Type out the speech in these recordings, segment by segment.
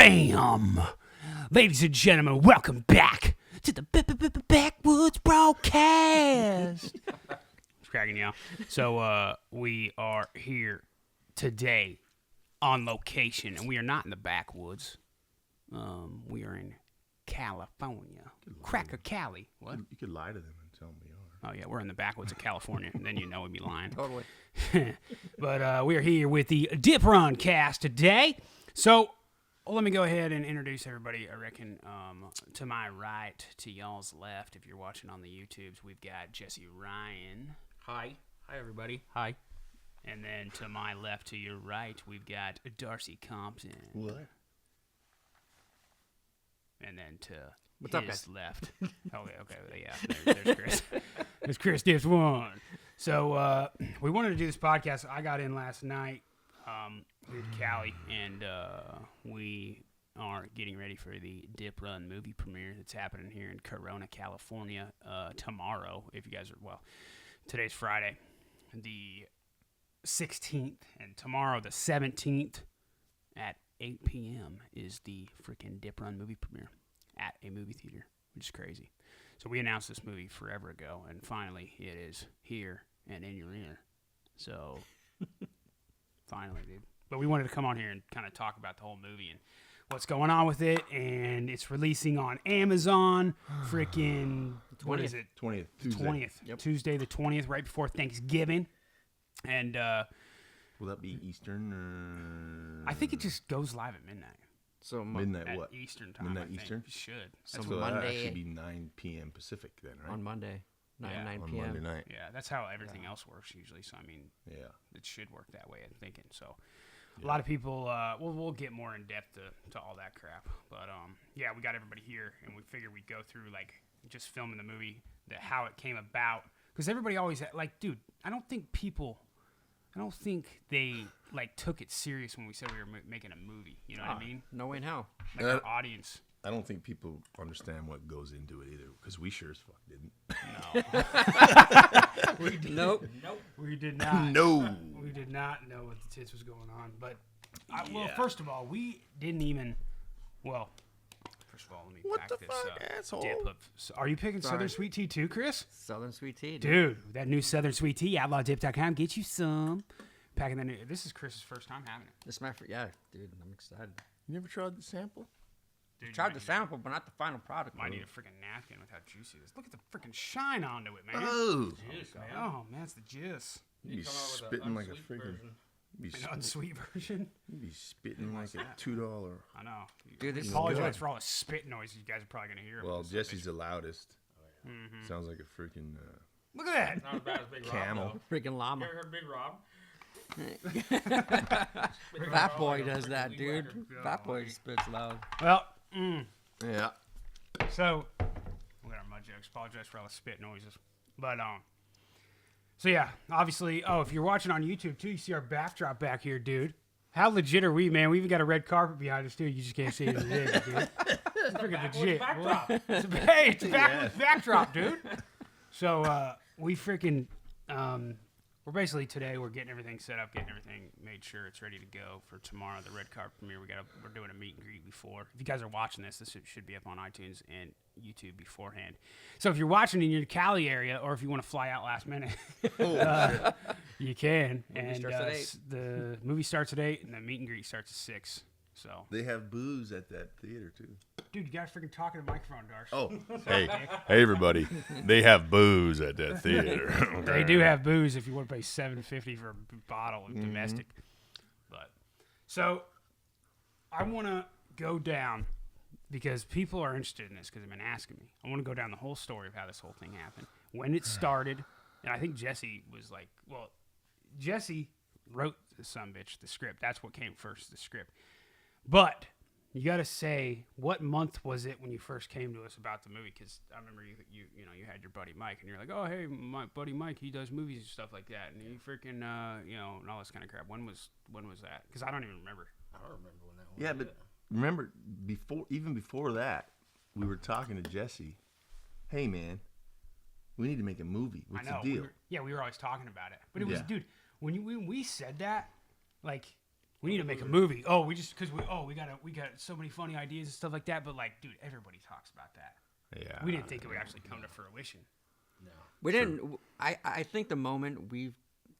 Bam! Ladies and gentlemen, welcome back to the Backwoods broadcast. It's cracking y'all. So, we are here today on location, and we are not in the backwoods. We are in California. Cracker Cali. What? You could lie to them and tell them we are. Oh, yeah, we're in the backwoods of California, and then you know we'd be lying. Totally. But we are here with the Dip Run cast today. So, let me go ahead and introduce everybody. I reckon to my right, to y'all's left, if you're watching on the YouTubes, we've got Jesse Ryan. Hi. Hi, everybody. Hi. And then to my left, to your right, we've got Darcy Compton. What? And then to What's up, his guys? left. Okay, yeah, there's Chris. There's Chris Dips One. So we wanted to do this podcast. I got in last night with Cali, and we are getting ready for the Dip Run movie premiere that's happening here in Corona, California tomorrow. If you guys are, well, today's Friday, the 16th, and tomorrow, the 17th, at 8 p.m. is the freaking Dip Run movie premiere at a movie theater, which is crazy. So we announced this movie forever ago, and finally it is here and in your ear. So, finally, dude. But we wanted to come on here and kind of talk about the whole movie and what's going on with it, and it's releasing on Amazon, freaking, what is it? 20th. Tuesday. 20th. Yep. Tuesday the 20th, right before Thanksgiving. And Will that be Eastern? I think it just goes live at midnight. So Midnight At what? Eastern time, Midnight I think. Eastern? It should. So That's So what, that'd Monday- actually be 9 p.m. Pacific then, right? on Monday, 9 Yeah. 9 On p.m. Monday night. yeah, that's how everything else works usually. So, I mean, Yeah. it should work that way, I'm thinking. So, a lot of people, we'll get more in depth to all that crap. But, yeah, we got everybody here, and we figured we'd go through, like, just filming the movie, how it came about. Because everybody always, like, dude, I don't think they, like, took it serious when we said we were making a movie. You know what I mean? No way in hell. Like, our audience. I don't think people understand what goes into it either, because we sure as fuck didn't. Nope. We did not. No. We did not know what the tits was going on. But, well, first of all, we didn't even, well, first of all, let me What pack the this fuck, asshole? dip up. So, are you picking Southern Sweet Tea too, Chris? Southern Sweet Tea. Dude, that new Southern Sweet Tea, outlawdip.com, get you some. Packing that new, this is Chris's first time having it. This is my yeah, dude. I'm excited. You never tried the sample? Dude, Tried the sample, but not the final product. Might need a freaking napkin with how juicy it is. Look at the freaking shine onto it, man. Oh. Oh, man, it's the jizz. You be spitting like a freaking... You be, An unsweet version. you be spitting like a $2. I know. Dude, this is Apologize good. for all the spit noise you guys are probably going to hear. Well, about this Jesse's bitch. the loudest. Sounds like a freaking Look at that. Not as bad as Big camel. Rob, freaking llama. though. You ever heard Big Rob? Fat boy does that, Freaking dude. weed whacker. Fat boy spits loud. Well, Yeah. so, we got our mud jokes. Apologize for all the spit noises. But, so yeah, obviously, if you're watching on YouTube too, you see our backdrop back here, dude. How legit are we, man? We even got a red carpet behind us too. You just can't see it, dude. It's freaking legit. backdrop. It's a backwoods backdrop, dude. So, we freaking, we're basically today, we're getting everything set up, getting everything made sure it's ready to go for tomorrow, the red carpet premiere. We're doing a meet and greet before. If you guys are watching this should be up on iTunes and YouTube beforehand. So if you're watching in your Cali area, or if you want to fly out last minute, you can. Movie starts at 8. The movie starts at 8, and the meet and greet starts at 6. So, They have booze at that theater, too. dude, you gotta freaking talk in the microphone, Darsh. Oh, hey, everybody! They have booze at that theater. They do have booze if you want to pay $7.50 for a bottle of domestic. But so I want to go down because people are interested in this because they've been asking me. I want to go down the whole story of how this whole thing happened, when it started, and I think Jesse was like, well, Jesse wrote the sumbitch, the script. That's what came first, the script. But you got to say, what month was it when you first came to us about the movie? Because I remember you had your buddy Mike, and you're like, oh, hey, my buddy Mike, he does movies and stuff like that, and he freaking, and all this kind of crap. When was that? Because I don't even remember. I don't remember when that was. Yeah, but remember, even before that, we were talking to Jesse. Hey, man, we need to make a movie. What's I know. the deal? We were always talking about it. But it was, Yeah. dude, when we said that, like, we need to make a movie. Oh, we got so many funny ideas and stuff like that. But like, dude, everybody talks about that. Yeah. We didn't think it would actually come to fruition. No. We didn't. I think the moment we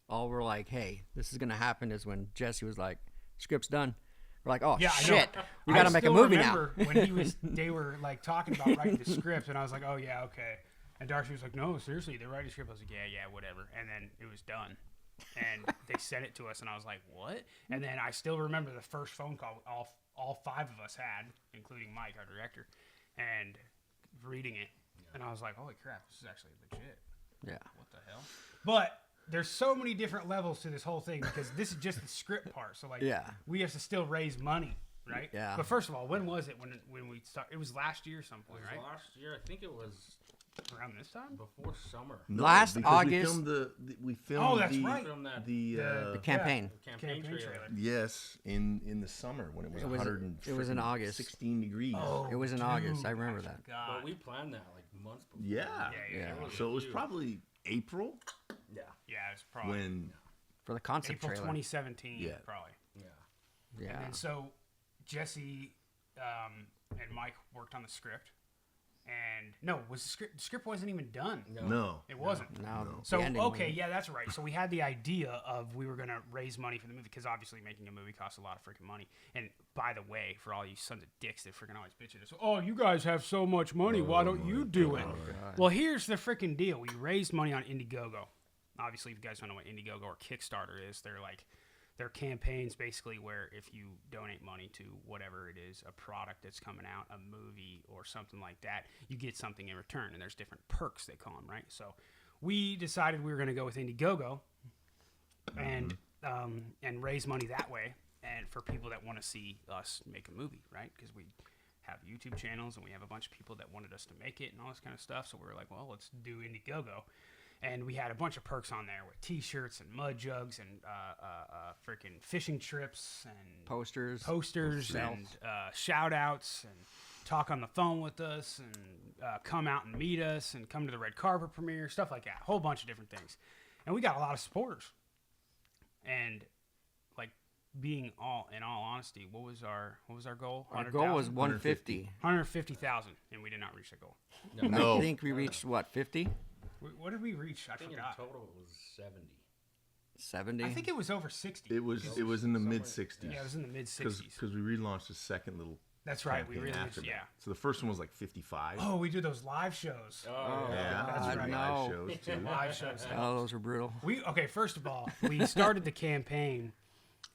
all were like, "Hey, this is gonna happen," is when Jesse was like, "Script's done." We're like, "Oh Yeah, shit, I know. we gotta make a movie now." When they were like talking about writing the script, and I was like, "Oh yeah, okay." And Darcy was like, "No, seriously, they're writing the script." I was like, "Yeah, whatever." And then it was done, and they sent it to us, and I was like, "What?" And then I still remember the first phone call all 5 of us had, including Mike, our director, and reading it, and I was like, "Holy crap, this is actually legit." Yeah. What the hell? But there's so many different levels to this whole thing because this is just the script part. So like, we have to still raise money, right? Yeah. But first of all, when was it when we started? It was last year, some point, right? Last year, I think it was Around this time? before summer. No, Last because August- we filmed Oh, that's the, right. Filmed that the The campaign. campaign trailer. yes, in the summer when it was, It was in August. 16 degrees. Oh, It was in dude, August. I remember that. God. But we planned that like months before. Yeah. Yeah. So it was probably April Yeah. Yeah, it was probably when For the concept April trailer. 2017, Yeah. probably. Yeah. Yeah. And so Jesse and Mike worked on the script. And no, the script wasn't even done. no. It wasn't. No. So, the ending okay, was- yeah, that's right. So we had the idea of we were going to raise money for the movie because obviously making a movie costs a lot of freaking money. And by the way, for all you sons of dicks that freaking always bitch at us, oh, you guys have so much money. Why don't you do it? Well, here's the freaking deal. We raised money on Indiegogo. Obviously, if you guys don't know what Indiegogo or Kickstarter is, they're campaigns basically where if you donate money to whatever it is, a product that's coming out, a movie or something like that, you get something in return. And there's different perks, they call them, right? So we decided we were going to go with Indiegogo and raise money that way and for people that want to see us make a movie, right? Because we have YouTube channels and we have a bunch of people that wanted us to make it and all this kind of stuff. So we were like, well, let's do Indiegogo. And we had a bunch of perks on there with T-shirts and mud jugs and freaking fishing trips and Posters. and shout-outs and talk on the phone with us and come out and meet us and come to the red carpet premiere, stuff like that. A whole bunch of different things. And we got a lot of supporters. And like in all honesty, what was our goal? Our goal was 150. 150,000, and we did not reach the goal. No. I think we reached what, 50? What did we reach? I I think in forgot. total it was 70. 70? I think it was over 60. It was in the mid 60s. Yeah, it was in the mid 60s. Because we relaunched a second little That's right. We campaign really, after that. yeah. So the first one was like 55. Oh, we do those live shows. Oh, yeah, that's we did right. live No. shows too. Live shows. Oh, those were brutal. Okay, first of all, we started the campaign,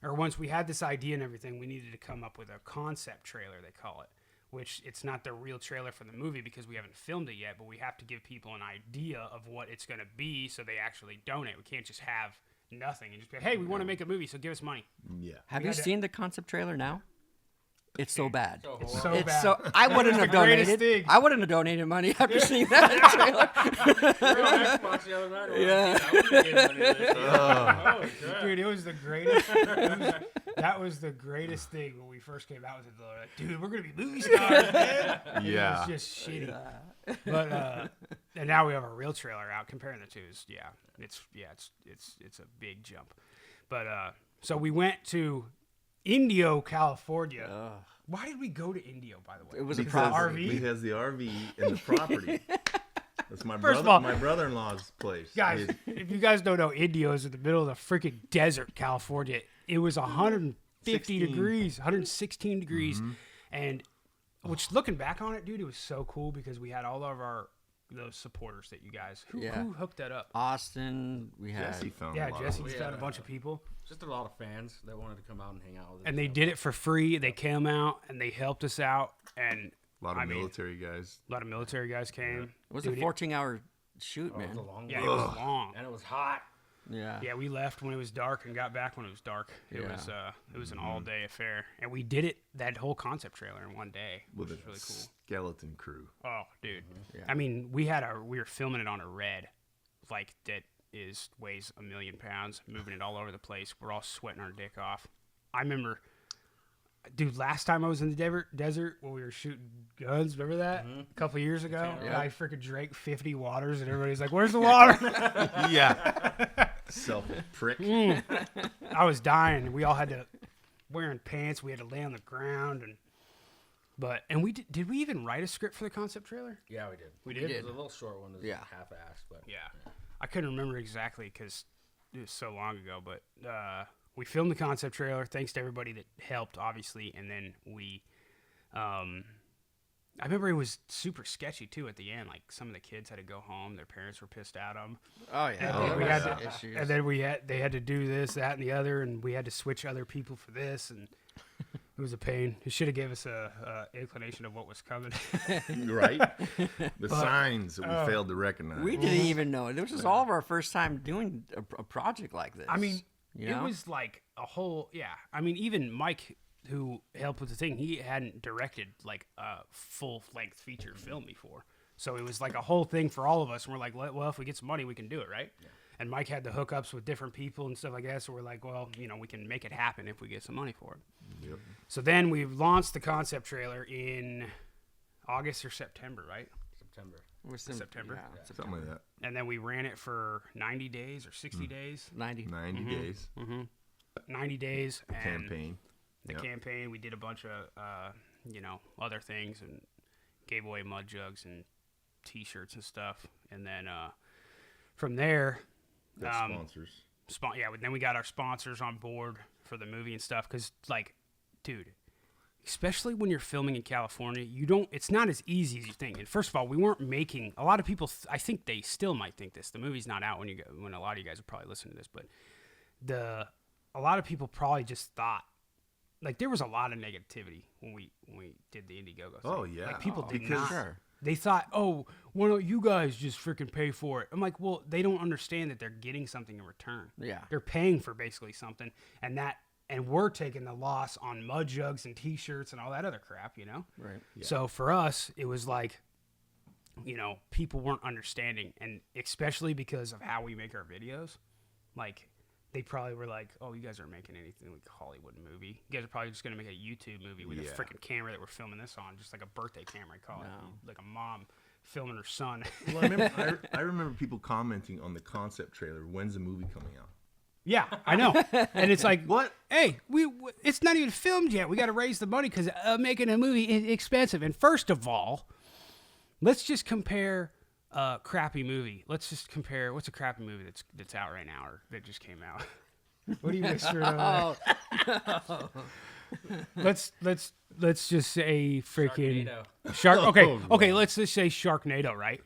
or once we had this idea and everything, we needed to come up with a concept trailer, they call it, which it's not the real trailer for the movie because we haven't filmed it yet, but we have to give people an idea of what it's going to be so they actually donate. We can't just have nothing and just be like, hey, we want to make a movie, so give us money. Yeah. Have you seen the concept trailer now? It's so bad. It's so It's bad. so I wouldn't have the greatest donated. thing. I wouldn't have donated money after seeing that trailer. We were on Xbox the other night. Yeah. I wouldn't give money to this. Oh, crap. Dude, it was the greatest. That was the greatest thing when we first came out with it. Though. Like, dude, we're gonna be movie stars, man. And Yeah. it was just shitty. But and now we have a real trailer out. Comparing the two is it's a big jump. But so we went to Indio, California. Why did we go to Indio, by the way? It was a Because property. RV? he has the RV and the property. That's my First of brother, all- my brother-in-law's place. Guys, His- if you guys don't know, Indio is in the middle of the freaking desert, California. It was 150 16. degrees, 116 degrees. And which looking back on it, dude, it was so cool because we had all of those supporters that you guys, who hooked that up? Austin, we had. Jesse found Yeah, a lot Jesse of just Yeah. had a bunch of people. Just a lot of fans that wanted to come out and hang out with us. And they did it for free. They came out and they helped us out. And a lot of I mean, military guys. a lot of military guys came. It was Dude, a 14-hour shoot, It man. was a long Yeah, day. it was long. And it was hot. Yeah. Yeah, we left when it was dark and got back when it was dark. It Yeah. was an all-day affair, and we did it that whole concept trailer in one day, which With was a really cool. skeleton crew. Oh, dude. Yeah. I mean, we were filming it on a red, like that weighs 1 million pounds, moving it all over the place. We're all sweating our dick off. I remember, dude, last time I was in the desert when we were shooting guns, remember that? A couple of years ago? Yeah. I freaking drank 50 waters, and everybody's like, where's the water? Yeah. Selfish prick. I was dying, and we all had to wearing pants. We had to lay on the ground, and we did we even write a script for the concept trailer? Yeah, we did. We did? It was a little short one. It was Yeah. half-assed, but Yeah. I couldn't remember exactly because it was so long ago, but we filmed the concept trailer. Thanks to everybody that helped, obviously, and then we, I remember it was super sketchy too at the end. Like some of the kids had to go home; their parents were pissed at them. Oh yeah. And then we There had was issues. and then they had to do this, that, and the other, and we had to switch other people for this, and it was a pain. It should have gave us a inclination of what was coming. Right? The signs that we failed to recognize. We didn't even know. This was all of our first time doing a project like this. I mean, you it know? was like a whole, yeah. I mean, even Mike, who helped with the thing, he hadn't directed like a full-length feature film before. So it was like a whole thing for all of us. And we're like, well, if we get some money, we can do it, right? Yeah. And Mike had the hookups with different people and stuff like that. So we're like, well, we can make it happen if we get some money for it. Yep. So then we launched the concept trailer in August or September, right? September. It was September. Yeah, Something like that. And then we ran it for 90 days or 60 days. 90. 90 days. 90 days. And Campaign. the campaign. We did a bunch of, other things and gave away mud jugs and T-shirts and stuff. And then from there, Got sponsors. Then we got our sponsors on board for the movie and stuff. Because, like, dude, especially when you're filming in California, it's not as easy as you think. And first of all, we weren't making, a lot of people, I think they still might think this. The movie's not out when a lot of you guys are probably listening to this. But a lot of people probably just thought, like, there was a lot of negativity when we did the Indiegogo thing. Oh, yeah. Like, people did Because- not. Sure. They thought, oh, why don't you guys just freaking pay for it? I'm like, well, they don't understand that they're getting something in return. Yeah. They're paying for basically something, and we're taking the loss on mud jugs and T-shirts and all that other crap, Right. Yeah. So for us, it was like, people weren't understanding, and especially because of how we make our videos, like, they probably were like, oh, you guys aren't making anything like a Hollywood movie. You guys are probably just going to make a YouTube movie with a Yeah. freaking camera that we're filming this on, just like a birthday camera, I call it. No. Like a mom filming her son. Well, I remember people commenting on the concept trailer. When's the movie coming out? Yeah, I know. And it's like, What? hey, it's not even filmed yet. We got to raise the money because making a movie is expensive. And first of all, let's just compare a crappy movie. Let's just compare, what's a crappy movie that's out right now or that just came out? What are you whispering over there? Let's just say freaking Sharknado. Okay, let's just say Sharknado, right?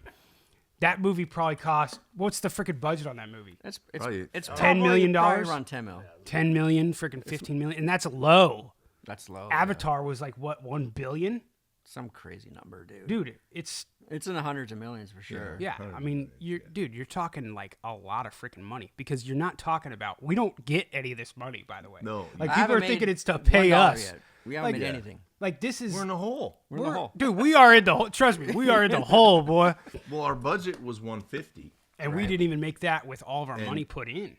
That movie probably cost, what's the freaking budget on that movie? It's Probably it's $10 million? probably around 10 mil. 10 million, freaking 15 million, and that's low. That's low. Avatar was like what, 1 billion? Some crazy number, dude. Dude, it's It's in the hundreds of millions for sure. yeah. I mean, you're talking like a lot of freaking money because you're not talking about. We don't get any of this money, by the way. No. like I people haven't are thinking made it's to pay $1 us. Yet. We haven't Like- made Yeah. anything. Like this is We're in a hole. We're in the hole. dude. We are in the hole. Trust me, we are in the hole, boy. Well, our budget was 150. And we Right. didn't even make that with all of our And- money put in.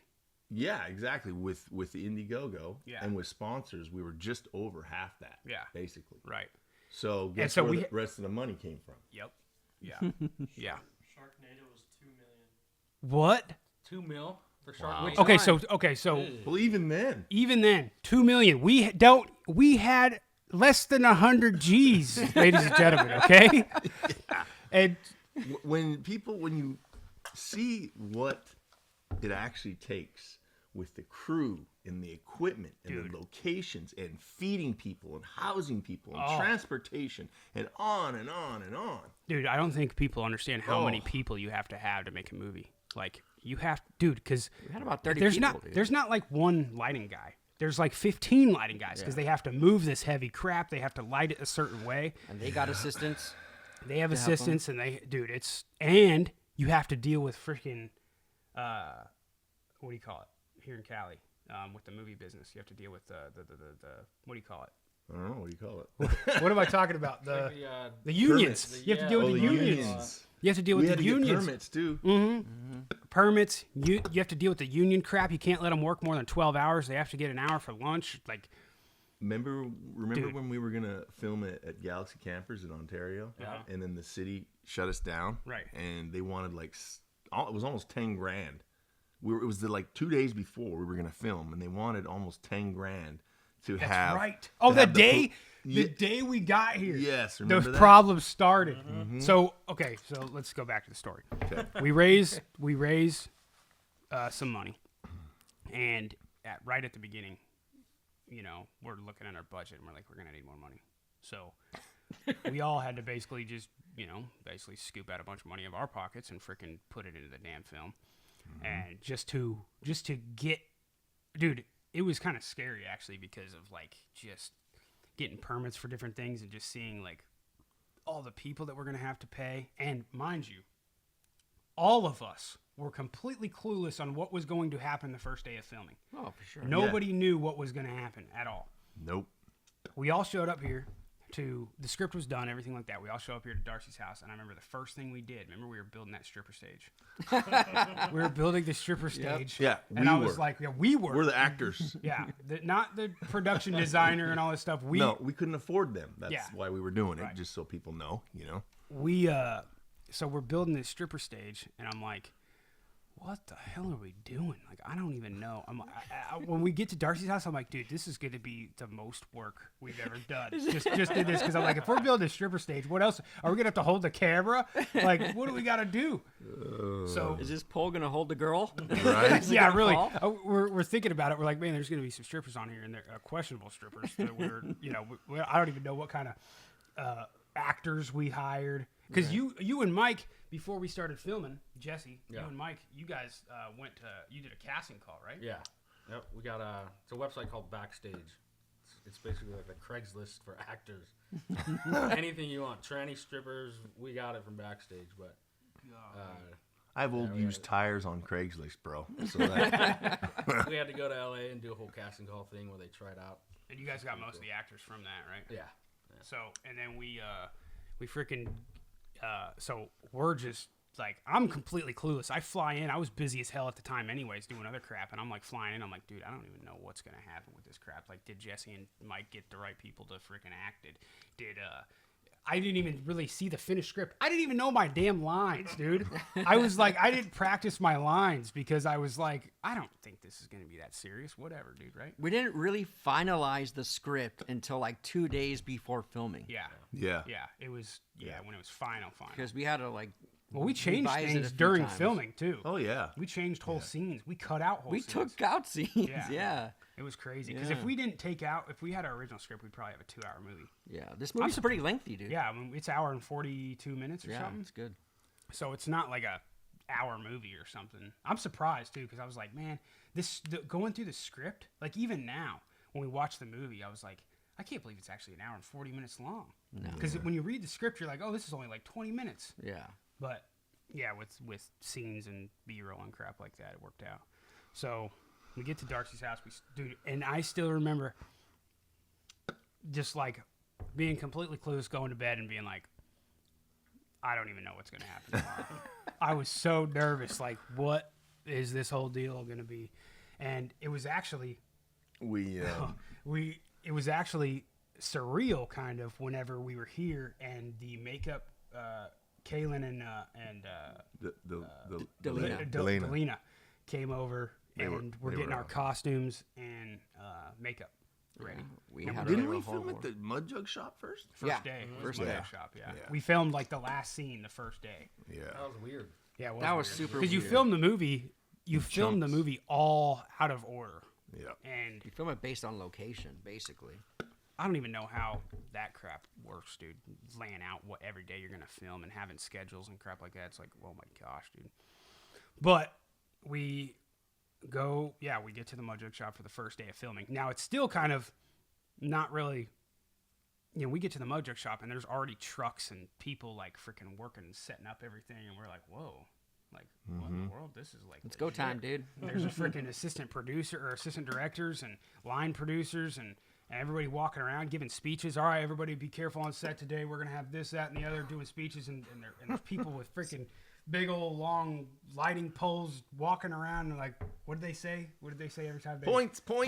Yeah, exactly. With the Indiegogo Yeah. and with sponsors, we were just over half that. Yeah. Basically. Right. So guess so where we- the rest of the money came from? Yep. Yeah. Yeah. Sharknado was 2 million. What? 2 mil for Shark. Wow. Which Okay. one? So Well, even then, even then, 2 million. We had less than 100 G's, ladies and gentlemen. Okay. And when you see what it actually takes with the crew and the equipment and Dude. the locations and feeding people and housing people and Oh. transportation and on and on and on. dude, I don't think people understand how many Oh. people you have to make a movie. Like you have, dude, because We had about 30 there's people, not dude. there's not like one lighting guy. There's like 15 lighting guys because Yeah. they have to move this heavy crap. They have to light it a certain way. And they got assistants. They have To help 'em. assistants, and and you have to deal with freaking, what do you call it here in Cali, with the movie business. You have to deal with the what do you call it? I don't know, what do you call it? What am I talking about? Like The unions. Permits. You have to deal Yeah. with Oh, the unions. You have to deal We with had the to get unions. permits too. Permits. You have to deal with the union crap. You can't let them work more than 12 hours. They have to get an hour for lunch. Like, Remember Dude. when we were gonna film it at Galaxy Campers in Ontario, and then the city shut us down, Right. And they wanted it was almost 10 grand. It was like 2 days before we were gonna film, and they wanted almost 10 grand to That's have. right. Oh, to the have day the the day we got here. Yes, Those remember that? problems started. So let's go back to the story. Okay. We raise some money, and right at the beginning, we're looking at our budget and we're like, we're gonna need more money. So we all had to basically just scoop out a bunch of money of our pockets and freaking put it into the damn film, and just to get, dude, it was kind of scary actually because of like just getting permits for different things and just seeing like all the people that we're gonna have to pay. And mind you, all of us were completely clueless on what was going to happen the first day of filming. Oh, for sure. Nobody knew what was going to happen at all. Nope. We all showed up here the script was done, everything like that. We all show up here to Darcy's house, and I remember the first thing we did. Remember, we were building that stripper stage. We were building the stripper stage. Yeah, and I was like, we were. We're the actors. Yeah, not the production designer and all this stuff. We couldn't afford them. That's Yeah. why we were doing it, Right. just so people know, So we're building this stripper stage, and I'm like, what the hell are we doing? Like, I don't even know. When we get to Darcy's house, I'm like, dude, this is going to be the most work we've ever done. just did this because I'm like, if we're building a stripper stage, what else? Are we going to have to hold the camera? Like, what do we got to do? So Is this pole gonna hold the girl? right? yeah, gonna really. fall? We're thinking about it. We're like, man, there's going to be some strippers on here, and they're questionable strippers. That I don't even know what kind of actors we hired. Because you and Mike, before we started filming, Jesse, you and Mike, you guys you did a casting call, right? Yeah. Yep. We got it's a website called Backstage. It's basically like a Craigslist for actors. Anything you want, tranny strippers, we got it from Backstage. But I've old used tires on Craigslist, bro. So that, we had to go to LA and do a whole casting call thing where they tried out. And you guys got most of the actors from that, right? Yeah. So, and then we freaking, so we're just like, I'm completely clueless. I fly in. I was busy as hell at the time anyways, doing other crap. And I'm like flying in. I'm like, dude, I don't even know what's going to happen with this crap. Like, did Jesse and Mike get the right people to freaking act? I didn't even really see the finished script. I didn't even know my damn lines, dude. I was like, I didn't practice my lines because I was like, I don't think this is going to be that serious. Whatever, dude, right? We didn't really finalize the script until like 2 days before filming. Yeah. yeah. Yeah. It was, when it was final. Because we had to like. Well, we changed revise it a things few during times. filming, too. Oh, yeah. We changed whole scenes. We cut out whole We scenes. took out scenes. Yeah. Yeah. It was crazy. Because Yeah. if we didn't take out, if we had our original script, we'd probably have a 2-hour movie. Yeah. This movie's pretty lengthy, dude. Yeah, I mean, it's 1 hour and 42 minutes or Yeah, something. it's good. So it's not like a hour movie or something. I'm surprised, too, because I was like, man, going through the script, like even now, when we watch the movie, I was like, I can't believe it's actually 1 hour and 40 minutes long. No. Because when you read the script, you're like, oh, this is only like 20 minutes. Yeah. But yeah, with scenes and B-roll and crap like that, it worked out. So we get to Darcy's house, dude, and I still remember just like being completely clueless, going to bed and being like, I don't even know what's gonna happen tomorrow. I was so nervous, like, what is this whole deal gonna be? And it was actually it was actually surreal, kind of, whenever we were here and the makeup. Kaylin and Delina came over and we're getting our costumes and makeup ready. We And had Didn't to we do a film whole at the Mud Jug shop first? First day, first Mud day. Jug shop. Yeah. Yeah. We filmed like the last scene the first day. Yeah. That was weird. Yeah, it That was super because you weird. filmed the movie. You filmed the chunks. movie all out of order, Yeah. and We film it based on location, basically. I don't even know how that crap works, dude. Laying out what every day you're gonna film and having schedules and crap like that. It's like, oh my gosh, dude. But we get to the Mud Jug shop for the first day of filming. Now it's still kind of not really. We get to the Mud Jug shop and there's already trucks and people like freaking working and setting up everything, and we're like, whoa, like what in the world? This is like It's go legit. time, dude. There's a freaking assistant producer or assistant directors and line producers and everybody walking around giving speeches. All right, everybody be careful on set today. We're going to have this, that, and the other doing speeches. And there's people with freaking big old long lighting poles walking around. And like, what did they say? What did they say every time? Points. It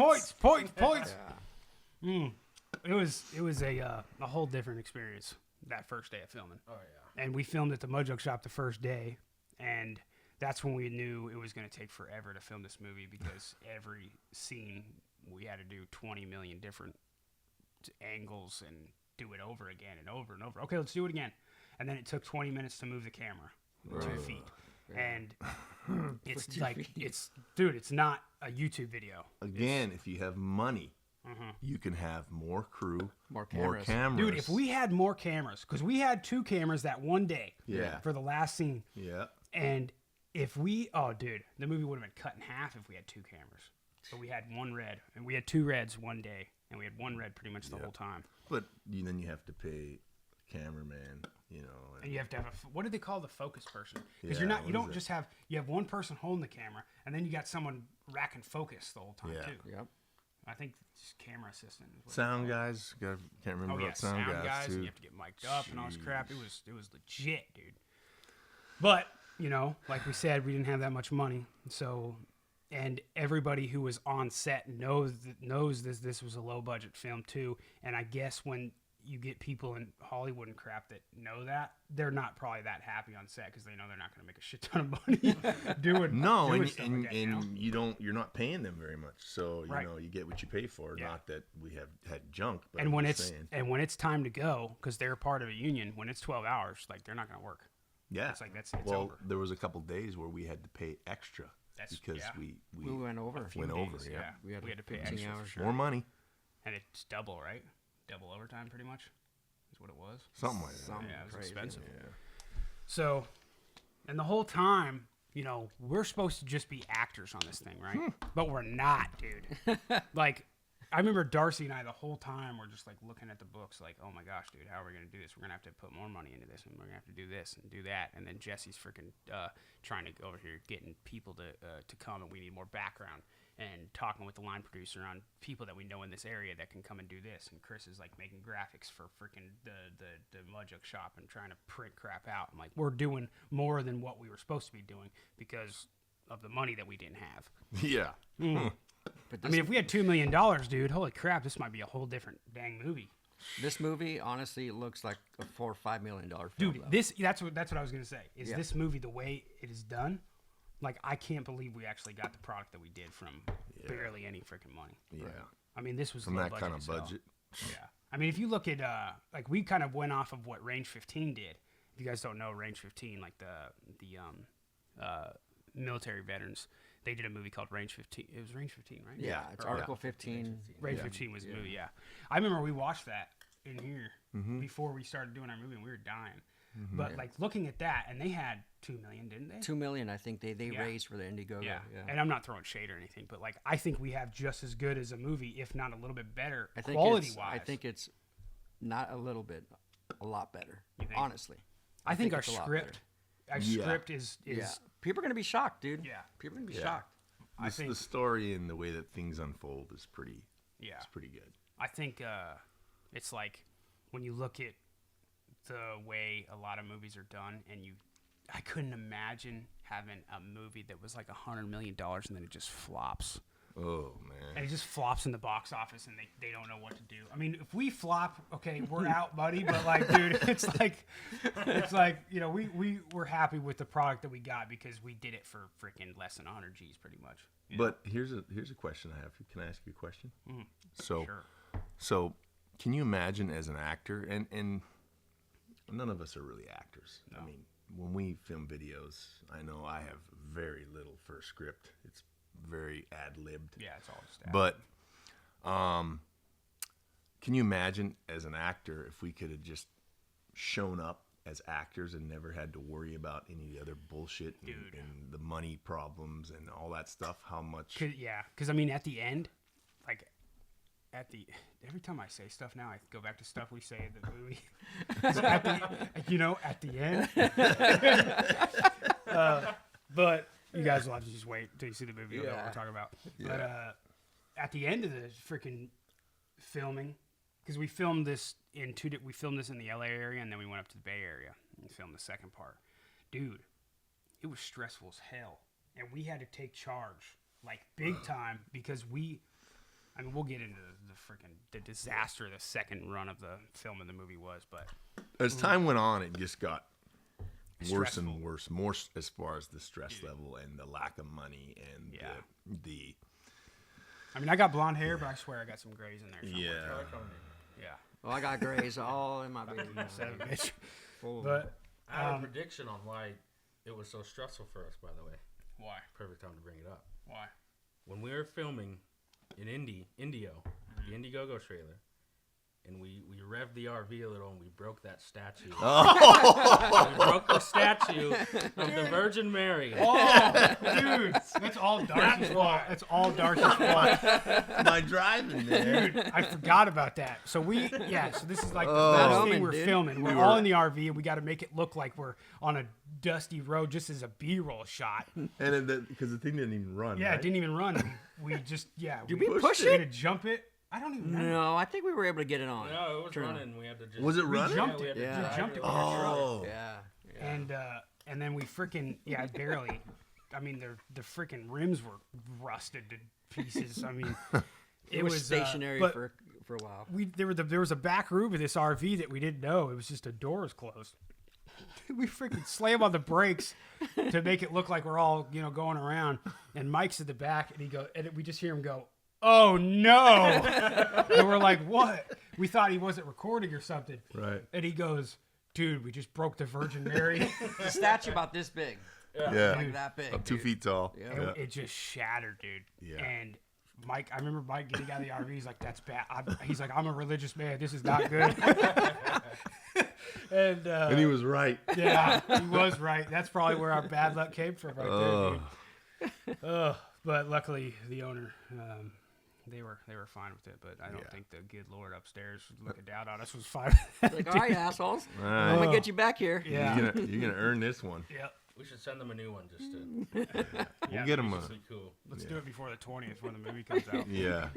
was a whole different experience that first day of filming. Oh yeah. And we filmed at the Mud Jug shop the first day. And that's when we knew it was going to take forever to film this movie because every scene we had to do 20 million different angles and do it over again and over and over. Okay, let's do it again. And then it took 20 minutes to move the camera 2 feet. And it's like, it's not a YouTube video. Again, if you have money, you can have more crew, More cameras. Dude, if we had more cameras, because we had 2 cameras that one day for the last scene. Yeah. And if we, the movie would have been cut in half if we had 2 cameras. But we had 1 red, and we had 2 reds one day, and we had 1 red pretty much the whole time. But then you have to pay a cameraman, you know. And you have to have what do they call the focus person? Because Yeah, you don't just have, you have one person holding the camera, and then you got someone racking focus the whole time too. Yep. I think it's camera assistant. Is what Sound guys, can't remember about sound guys and too. you have to get mic'd up and all this crap. It was legit, dude. But like we said, we didn't have that much money, so. And everybody who was on set knows this was a low budget film too. And I guess when you get people in Hollywood and crap that know that, they're not probably that happy on set because they know they're not going to make a shit ton of money doing stuff like that, you're not paying them very much. So you get what you pay for. Yeah. Not that we have had junk. But and when it's time to go, because they're part of a union, when it's 12 hours, like they're not going to work. Yeah, it's like it's well, over. there was a couple days where we had to pay extra because we went over. went over. Days, Yeah, we had to pay 15 extra hours. for sure. more money, And it's double, right? Double overtime, pretty much, is what it was. something like that. Yeah, it was Crazy. expensive. Yeah. So, and the whole time, we're supposed to just be actors on this thing, right? But we're not, dude. Like, I remember Darcy and I the whole time were just like looking at the books, like, oh my gosh, dude, how are we gonna do this? We're gonna have to put more money into this, and we're gonna have to do this and do that. And then Jesse's freaking trying to go over here, getting people to come, and we need more background. And talking with the line producer on people that we know in this area that can come and do this. And Chris is like making graphics for freaking the mud jug shop and trying to print crap out. I'm like, we're doing more than what we were supposed to be doing because of the money that we didn't have. Yeah. But I mean, if we had $2 million, dude, holy crap, this might be a whole different dang movie. this movie honestly looks like a $4 or $5 million film. Dude, though. that's what I was gonna say. Is Yeah. this movie the way it is done? Like, I can't believe we actually got the product that we did from barely any freaking money. Yeah. I mean, this was From low that budget kind of as hell. budget. Yeah. I mean, if you look at, like, we kind of went off of what Range 15 did. If you guys don't know Range 15, like the military veterans, they did a movie called Range 15. It was Range 15, right? Yeah, it's Or- Article 15. Range 15 was the movie, yeah. I remember we watched that in here before we started doing our movie, and we were dying. But, like, looking at that, and they had $2 million, didn't they? $2 million, I think they Yeah. raised for the Indiegogo. Yeah. Yeah. And I'm not throwing shade or anything, but, like, I think we have just as good as a movie, if not a little bit better, I think quality-wise. I think it's not a little bit, a lot better. You think? Honestly, I think our it's a lot script, Yeah. script is yeah. People are gonna be shocked, dude. Yeah. People are gonna be Yeah. shocked. I The think story and the way that things unfold is pretty. yeah. It's pretty good. I think it's like when you look at the way a lot of movies are done, and I couldn't imagine having a movie that was like $100 million and then it just flops. Oh man. And it just flops in the box office, and they don't know what to do. I mean, if we flop, okay, we're out, buddy. But like, dude, it's like we're happy with the product that we got because we did it for freaking less than 100 G's, pretty much. You know? But here's a question I have. Can I ask you a question? So, Sure. so can you imagine as an actor, and none of us are really actors. No. I mean, when we film videos, I know I have very little for a script. It's very ad-libbed. Yeah, it's all just that. But can you imagine as an actor if we could have just shown up as actors and never had to worry about any of the other bullshit and the money problems and all that stuff? How much? Because I mean, at the end, like every time I say stuff now, I go back to stuff we say in the movie. At the end. But you guys will have to just wait until you see the movie. You'll know what we're talking about. Yeah. But at the end of the freaking filming, because we filmed this in we filmed this in the LA area, and then we went up to the Bay Area and filmed the second part. Dude, it was stressful as hell, and we had to take charge like big time because I mean, we'll get into the disaster the second run of the film of the movie was, but As time went on, it just got worse Stressful. and worse. More as far as the stress level and the lack of money and Yeah. the. I mean, I got blonde hair, but I swear I got some grays in there. somewhere. Yeah. Color coding. Yeah. Well, I got grays all in my baby. Son of a bitch. Full of But I have a prediction on why it was so stressful for us, by the way. why? Perfect time to bring it up. Why? When we were filming in Indio, the Indiegogo trailer, and we revved the RV a little and we broke that statue. Oh, We broke the statue of the Virgin Mary. Oh, dude, that's all Darcy's fault. That's all Darcy's fault. my driving there. Dude, I forgot about that. So so this is like the Oh. first Filming, thing we're dude. filming. We're We all were- in the RV, and we got to make it look like we're on a dusty road, just as a B-roll shot. And because the thing didn't even run. Yeah, right? it didn't even run. We just Did we we push had it? to jump it. I don't even know. No, I think we were able to get it on. No, it was Turn on. running. We had to just. Was it We running? jumped we it. had to Yeah. drag We jumped it. with our truck. Oh. Yeah. And then we freaking barely. I mean, the freaking rims were rusted to pieces. I mean, It was stationary but for a while. there was a back room of this RV that we didn't know. It was just a door was closed. We freaking slam on the brakes to make it look like we're all going around. And Mike's at the back, and we just hear him go, "Oh no!" And we're like, "What?" We thought he wasn't recording or something. Right. And he goes, "Dude, we just broke the Virgin Mary." The statue about this big. Yeah. Like that big. Up 2 dude. feet tall. Yeah. And Yeah. it just shattered, dude. Yeah. And Mike, I remember Mike getting out of the RV. He's like, "That's bad." He's like, "I'm a religious man. This is not good." And he was right. Yeah, he was right. That's probably where our bad luck came from, right Oh. there, dude. But luckily, the owner, they were fine with it. But I don't Yeah. think the good Lord upstairs looking down on us was fine. Like, all right, assholes. All I'm right. gonna get you back here. Yeah. You're gonna earn this one. Yep. We should send them a new one just to. We'll get him a. Just be cool. Let's do it before the 20th when the movie comes out. Yeah.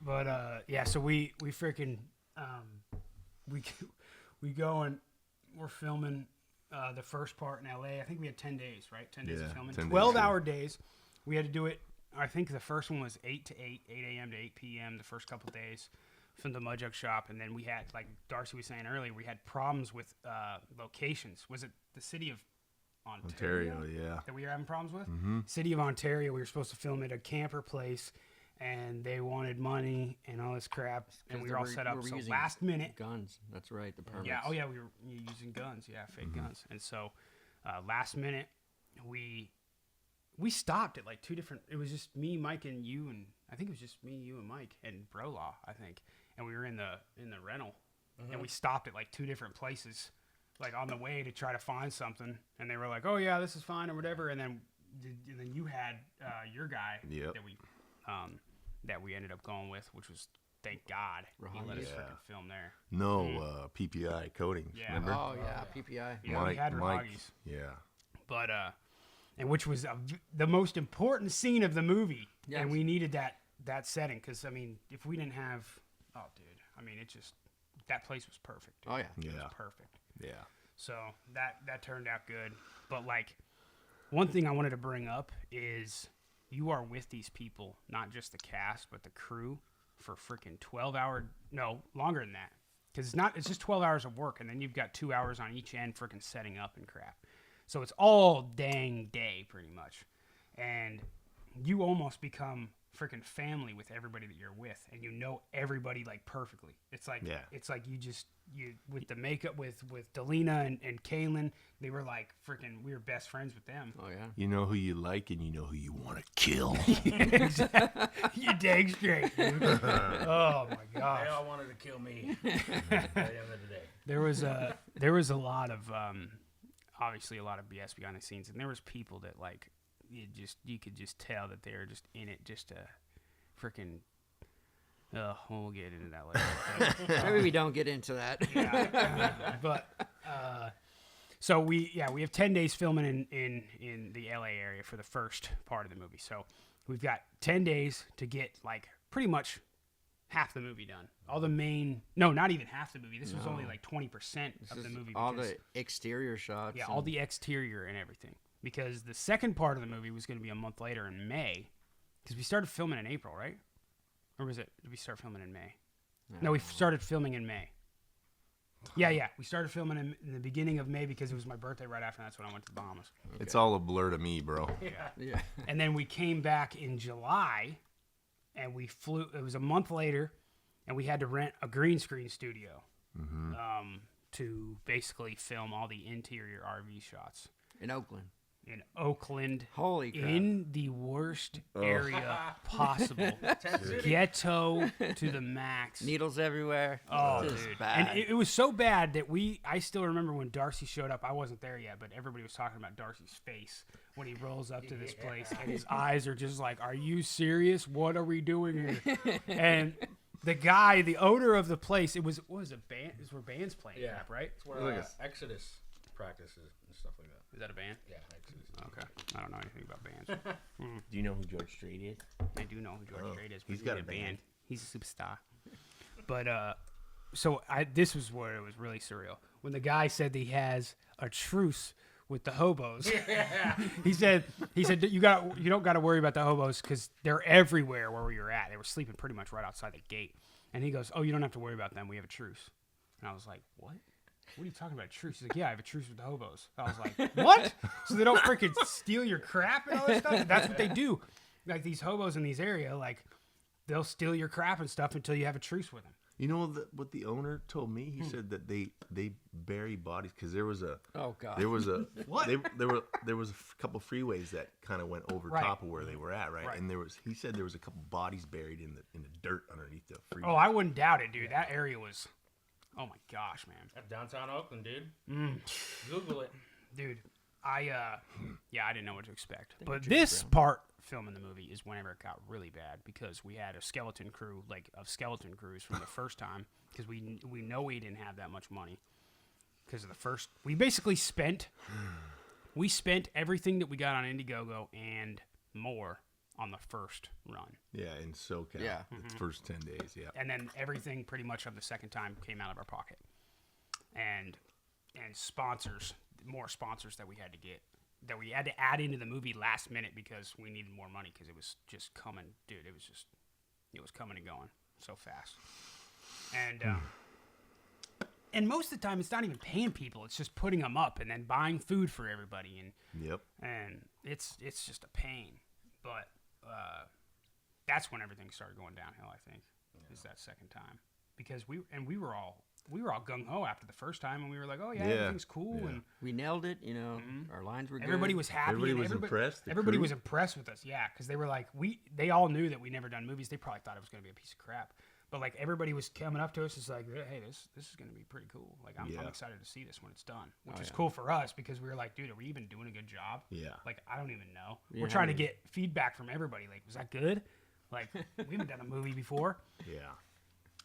But so we freaking we go and we're filming the first part in LA. I think we had 10 days, right? 10 days of Yeah, filming. 10 days, 12-hour days. We had to do it. I think the first one was 8 a.m. to 8 p.m. the first couple days from the Mud Jug shop, and then we had, like Darcy was saying earlier, we had problems with locations. Was it the city of Ontario, yeah. that we were having problems with? Mm-hmm. City of Ontario, we were supposed to film at a camper place, and they wanted money and all this crap, and we were all set up. So using last minute, guns. That's right. The permits. yeah, we were using guns, fake guns, and so last minute we stopped at like two different. It was just me, Mike, and you, and I think it was just me, you, and Mike, and Brolaw, I think, and we were in the rental, and we stopped at like two different places, like on the way to try to find something, and they were like, "Oh yeah, this is fine" or whatever, and then you had your guy Yep. that we ended up going with, which was thank God he let us Yeah. freaking film there. No PPI coatings. Yeah. Remember? Oh yeah, PPI. Yeah, we had Rahagi's. Yeah. But and which was the most important scene of the movie, Yes. and we needed that setting because I mean, if we didn't have, oh dude, I mean, it just that place was perfect. Oh yeah. It Yeah. was perfect. Yeah. So that turned out good. But like, one thing I wanted to bring up is you are with these people, not just the cast, but the crew, for freaking 12-hour, no, longer than that. Because it's just 12 hours of work, and then you've got 2 hours on each end freaking setting up and crap. So it's all dang day, pretty much. And you almost become freaking family with everybody that you're with, and you know everybody like perfectly. It's like you with the makeup with Delina and Kaylin, they were like freaking, we were best friends with them. Oh yeah. You know who you like and you know who you want to kill. You dang straight, dude. Oh my They gosh. all wanted to kill me at the end of the day. There was a lot of obviously a lot of BS behind the scenes, and there was people that like you could just tell that they were just in it just to freaking. We'll get into that later. Maybe we don't get into that. But so we have 10 days filming in the LA area for the first part of the movie. So we've got 10 days to get like pretty much half the movie done. All the main, no, not even half the movie. This was only like 20% This of the is movie. all because- the exterior shots. yeah, and- all the exterior and everything. Because the second part of the movie was going to be a month later in May. Because we started filming in April, right? Or was it? Did we start filming in May? No, we started filming in May. Yeah. We started filming in the beginning of May because it was my birthday right after. That's when I went to the Bahamas. It's all a blur to me, bro. Yeah. And then we came back in July and we flew. It was a month later, and we had to rent a green screen studio to basically film all the interior RV shots In Oakland. in Oakland. Holy crap. In the worst area possible. Ghetto to the max. Needles everywhere. Oh, Just dude. bad. And it was so bad that I still remember when Darcy showed up. I wasn't there yet, but everybody was talking about Darcy's face when he rolls up to this place, and his eyes are just like, are you serious? What are we doing here? And the guy, the owner of the place, what was it, band? It was where bands playing crap, right? It's where Exodus practices and stuff like that. Is that a band? Yeah, Exodus. Okay. I don't know anything about bands. Do you know who George Strait is? I do know who George Strait is. But he's got a band. He's a superstar. But so this was where it was really surreal. When the guy said that he has a truce with the hobos. he said you don't got to worry about the hobos because they're everywhere where we were at. They were sleeping pretty much right outside the gate. And he goes, "Oh, you don't have to worry about them. We have a truce." And I was like, "What? What are you talking about, a truce?" He's like, "Yeah, I have a truce with the hobos." I was like, "What?" So they don't freaking steal your crap and all that stuff? That's what they do. Like these hobos in these area, like they'll steal your crap and stuff until you have a truce with them. You know what the owner told me? He said that they bury bodies because there was a What? there was a couple freeways that kind of went over Right. top of where they were at, right? Right. And he said there was a couple bodies buried in the dirt underneath the freeway. Oh, I wouldn't doubt it, dude. That area was, oh my gosh, man. That's downtown Oakland, dude. Google it. Dude, I didn't know what to expect. But this part filming the movie is whenever it got really bad because we had a skeleton crew, of skeleton crews from the first time because we know we didn't have that much money because of the first. We basically spent everything that we got on Indiegogo and more on the first run. Yeah, in SoCal. Yeah. The first 10 days, yeah. And then everything pretty much of the second time came out of our pocket. And sponsors, more sponsors that we had to get, that we had to add into the movie last minute because we needed more money because it was just coming. Dude, it was coming and going so fast. And most of the time it's not even paying people. It's just putting them up and then buying food for everybody. Yep. And it's just a pain. But that's when everything started going downhill, I think, is that second time. Because we were all gung ho after the first time, and we were like, "Oh yeah, everything's cool," and We nailed it, Our lines were good. everybody was happy. Everybody and was impressed, the Everybody crew? was impressed with us, yeah, because they were like, they all knew that we never done movies. They probably thought it was gonna be a piece of crap, but like everybody was coming up to us, it's like, "Hey, this is gonna be pretty cool. Like I'm excited to see this when it's done," which is cool for us because we were like, "Dude, are we even doing a good job?" Yeah. Like I don't even know. Yeah, We're trying to get feedback from everybody. Like, was that good? Like we haven't done a movie before. Yeah.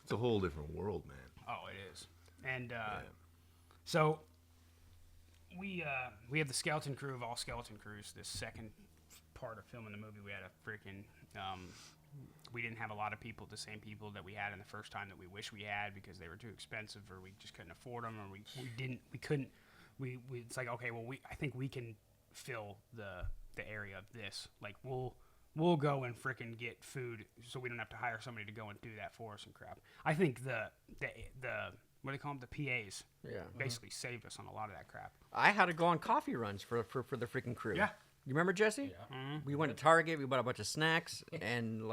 It's a whole different world, man. Oh, it is. And so we have the skeleton crew of all skeleton crews. This second part of filming the movie, we had a freaking we didn't have a lot of people, the same people that we had in the first time that we wish we had because they were too expensive or we just couldn't afford them or we it's like, okay, well I think we can fill the area of this. Like we'll go and frickin' get food so we don't have to hire somebody to go and do that for us and crap. I think the what do they call them? The PAs. Yeah. Basically saved us on a lot of that crap. I had to go on coffee runs for the freaking crew. Yeah. You remember, Jesse? Yeah. We went to Target, we bought a bunch of snacks, and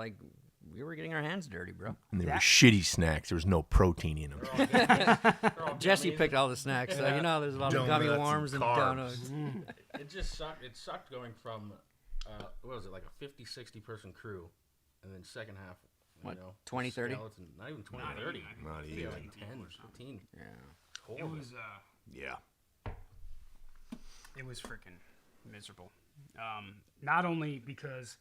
we were getting our hands dirty, bro. And they were shitty snacks. There was no protein in them. They're all Jesse gummies. picked all the snacks. So, there's a lot of gummy Donuts and worms and carbs. donuts. It just sucked. It sucked going from, what was it, like a 50, 60 person crew, and then second half, What, 20, 30? skeleton- Not even 20, Not 30. even. Not Maybe even. like 10, 15. Yeah. It was Yeah. it was freaking miserable. Not only because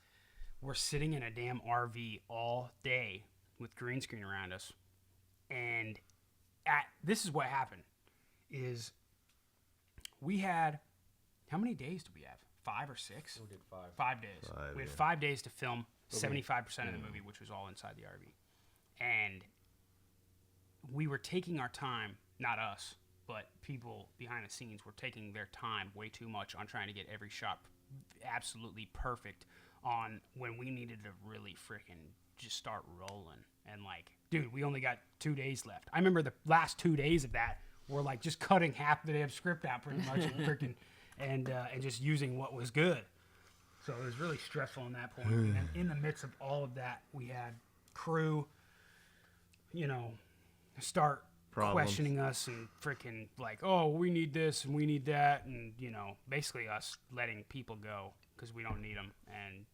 we're sitting in a damn RV all day with green screen around us, and this is what happened, is we had, how many days did we have? 5 or 6? We did 5. 5 days. Five, We had yeah. 5 days to film 75% of the movie, which was all inside the RV. And we were taking our time, not us, but people behind the scenes were taking their time way too much on trying to get every shot absolutely perfect on when we needed to really freaking just start rolling. And like, dude, we only got 2 days left. I remember the last 2 days of that were like just cutting half the damn script out pretty much and freaking and just using what was good. So it was really stressful in that point. And in the midst of all of that, we had crew, start Problems. questioning us and freaking like, oh, we need this and we need that. And, basically us letting people go because we don't need them. And,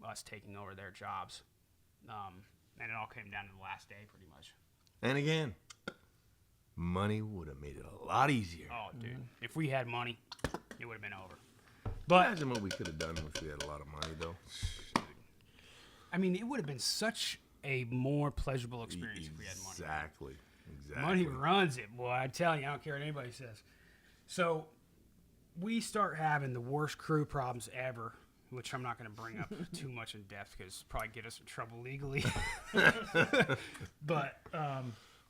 us taking over their jobs. And it all came down to the last day pretty much. And again, money would have made it a lot easier. Oh, dude. If we had money, it would have been over. But Imagine what we could have done if we had a lot of money, though. I mean, it would have been such a more pleasurable experience if we had money. Exactly. Money runs it, boy. I tell you, I don't care what anybody says. So we start having the worst crew problems ever, which I'm not going to bring up too much in depth because probably get us in trouble legally. But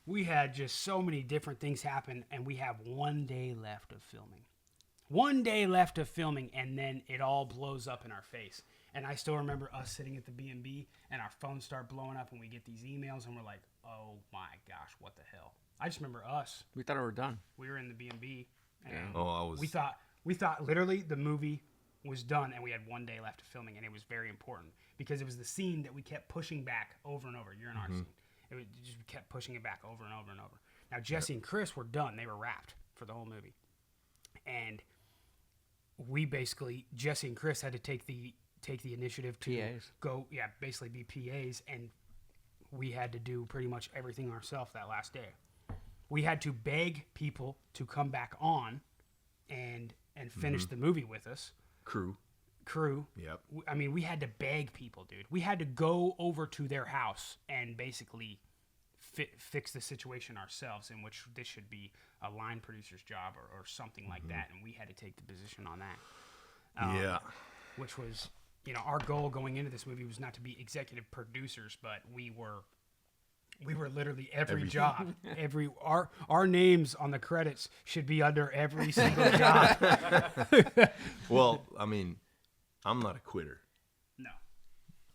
we had just so many different things happen, and we have 1 day left of filming. 1 day left of filming, and then it all blows up in our face. And I still remember us sitting at the B&B, and our phones start blowing up, and we get these emails, and we're like, oh my gosh, what the hell? I just remember us. We thought we were done. We were in the B&B, and we thought literally the movie was done, and we had 1 day left of filming, and it was very important because it was the scene that we kept pushing back over and over. You're in our scene. We kept pushing it back over and over and over. Now, Jesse and Chris were done. They were wrapped for the whole movie. And we basically, Jesse and Chris had to take the initiative to PAs. go, basically be PAs, and we had to do pretty much everything ourselves that last day. We had to beg people to come back on and finish the movie with us. Crew. Yep. I mean, we had to beg people, dude. We had to go over to their house and basically fix the situation ourselves, in which this should be a line producer's job or something like that, and we had to take the position on that. Which was, our goal going into this movie was not to be executive producers, but we were literally every job. Our names on the credits should be under every single job. Well, I mean, I'm not a quitter. No.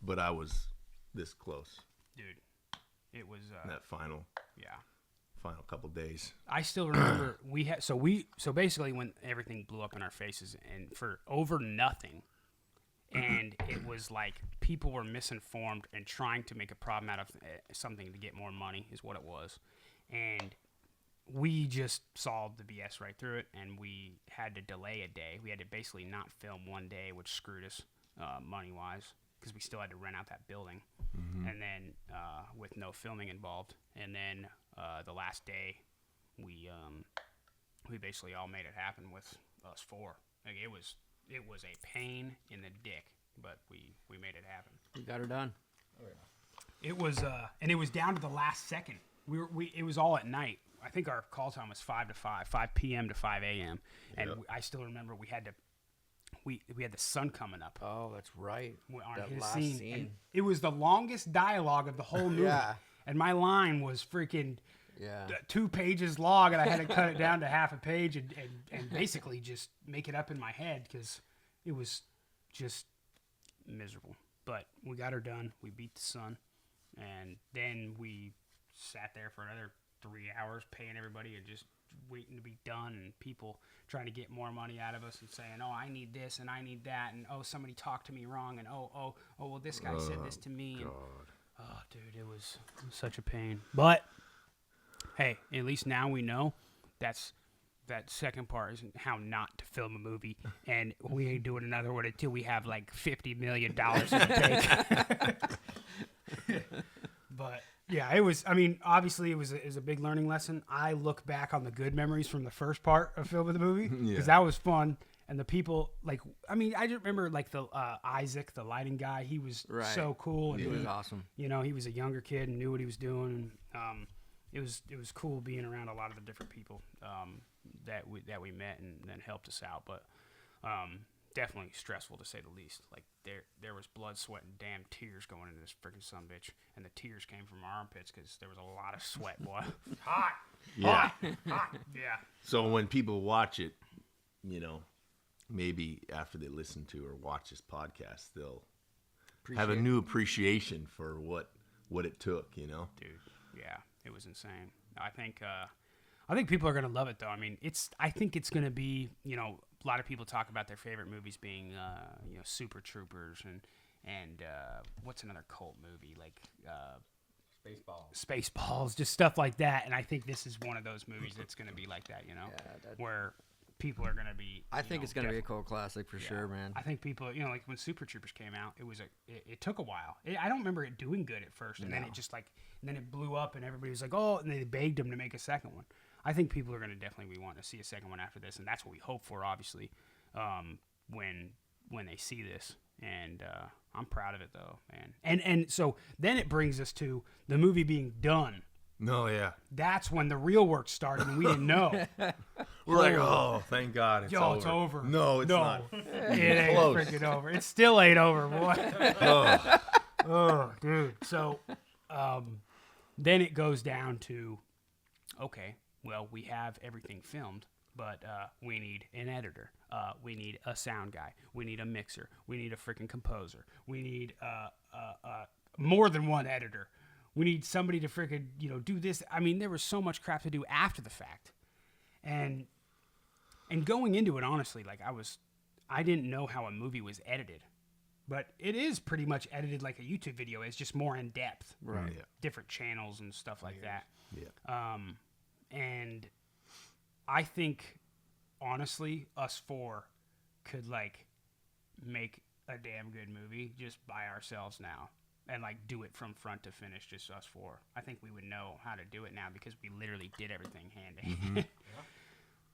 But I was this close. Dude, it was that final couple days. I still remember so basically when everything blew up in our faces and for over nothing, and it was like people were misinformed and trying to make a problem out of something to get more money is what it was, and we just solved the BS right through it, and we had to delay a day. We had to basically not film 1 day, which screwed us money-wise because we still had to rent out that building, and then with no filming involved. And then the last day, we basically all made it happen with us four. Like it was a pain in the dick, but we made it happen. We got her done. Oh yeah. It was and it was down to the last second. It was all at night. I think our call time was 5 p.m. to 5 a.m. And I still remember we had the sun coming up. Oh, that's right. On That his last scene. scene. And it was the longest dialogue of the whole movie. Yeah. And my line was freaking 2 pages long, and I had to cut it down to half a page and basically just make it up in my head because it was just miserable. But we got her done. We beat the sun. And then we sat there for another 3 hours paying everybody and just waiting to be done, and people trying to get more money out of us and saying, oh, I need this and I need that, and oh, somebody talked to me wrong, and oh, well, this guy said this to me. And, oh, dude, it was such a pain. But hey, at least now we know that second part is how not to film a movie, and we ain't doing another one until we have like $50 million in the bank. But yeah, it was. I mean, obviously, it was a big learning lesson. I look back on the good memories from the first part of filming the movie because that was fun. And the people, like, I mean, I just remember like the Isaac, the lighting guy. He was so cool. And he was awesome. You know, he was a younger kid and knew what he was doing. And it was cool being around a lot of the different people that we met and helped us out. But definitely stressful to say the least. Like there was blood, sweat, and damn tears going into this freaking sumbitch, and the tears came from our armpits because there was a lot of sweat, boy. Hot. Yeah. So when people watch it, you know, maybe after they listen to or watch this podcast, they'll have a new appreciation for what it took, you know? Dude, yeah, it was insane. I think people are gonna love it though. I mean, I think it's gonna be, you know, a lot of people talk about their favorite movies being, Super Troopers and what's another cult movie like Spaceballs, just stuff like that. And I think this is one of those movies that's going to be like that, where people are going to be. I think it's going to be a cult classic for sure, man. I think people, like when Super Troopers came out, it took a while. I don't remember it doing good at first, and then it just and then it blew up, and everybody was like, oh, and they begged them to make a second one. I think people are going to definitely be wanting to see a second one after this, and that's what we hope for, obviously, when they see this. And I'm proud of it, though, man. And so then it brings us to the movie being done. No, yeah. That's when the real work started, and we didn't know. We're like, oh, thank God it's over. It's over. No, it's not. It ain't freaking over. It still ain't over, boy. Oh, dude. So then it goes down to, okay, well, we have everything filmed, but we need an editor. We need a sound guy. We need a mixer. We need a freaking composer. We need more than one editor. We need somebody to freaking, do this. I mean, there was so much crap to do after the fact. And going into it, honestly, like I didn't know how a movie was edited. But it is pretty much edited like a YouTube video. It's just more in depth. Right. Yeah. Different channels and stuff like that. Yeah. And I think, honestly, us four could, make a damn good movie just by ourselves now. And, do it from front to finish, just us four. I think we would know how to do it now because we literally did everything hand to hand.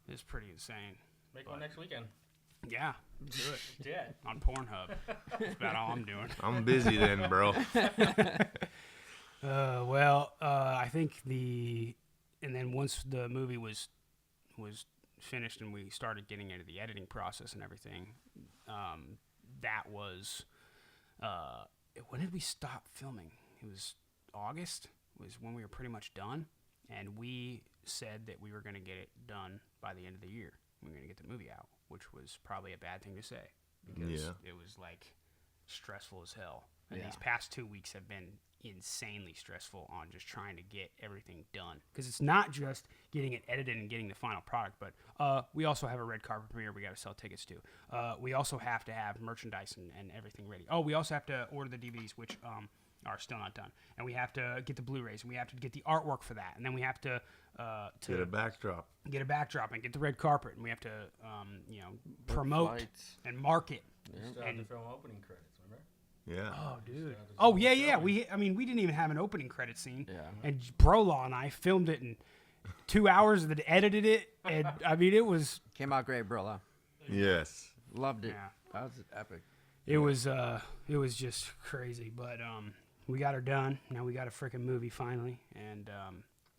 It's pretty insane. Make one next weekend. Yeah, do it. Yeah. On Pornhub. That's about all I'm doing. I'm busy then, bro. I think and then once the movie was finished and we started getting into the editing process and everything, that was, when did we stop filming? It was August was when we were pretty much done, and we said that we were going to get it done by the end of the year. We were going to get the movie out, which was probably a bad thing to say because it was stressful as hell. And these past 2 weeks have been insanely stressful on just trying to get everything done. Because it's not just getting it edited and getting the final product, but we also have a red carpet premiere we got to sell tickets to. We also have to have merchandise and everything ready. Oh, we also have to order the DVDs, which are still not done. And we have to get the Blu-rays, and we have to get the artwork for that. And then we have to Get a backdrop. Get a backdrop and get the red carpet, and we have to, promote flights. and market. Still have to film opening credits, remember? Yeah. Oh, dude. Oh, yeah. We didn't even have an opening credit scene. Yeah. And Brolaw and I filmed it in 2 hours, and then edited it, and it was. Came out great, bro. Yes. Loved it. Yeah. That was epic. It was just crazy, but we got her done. Now we got a freaking movie finally, and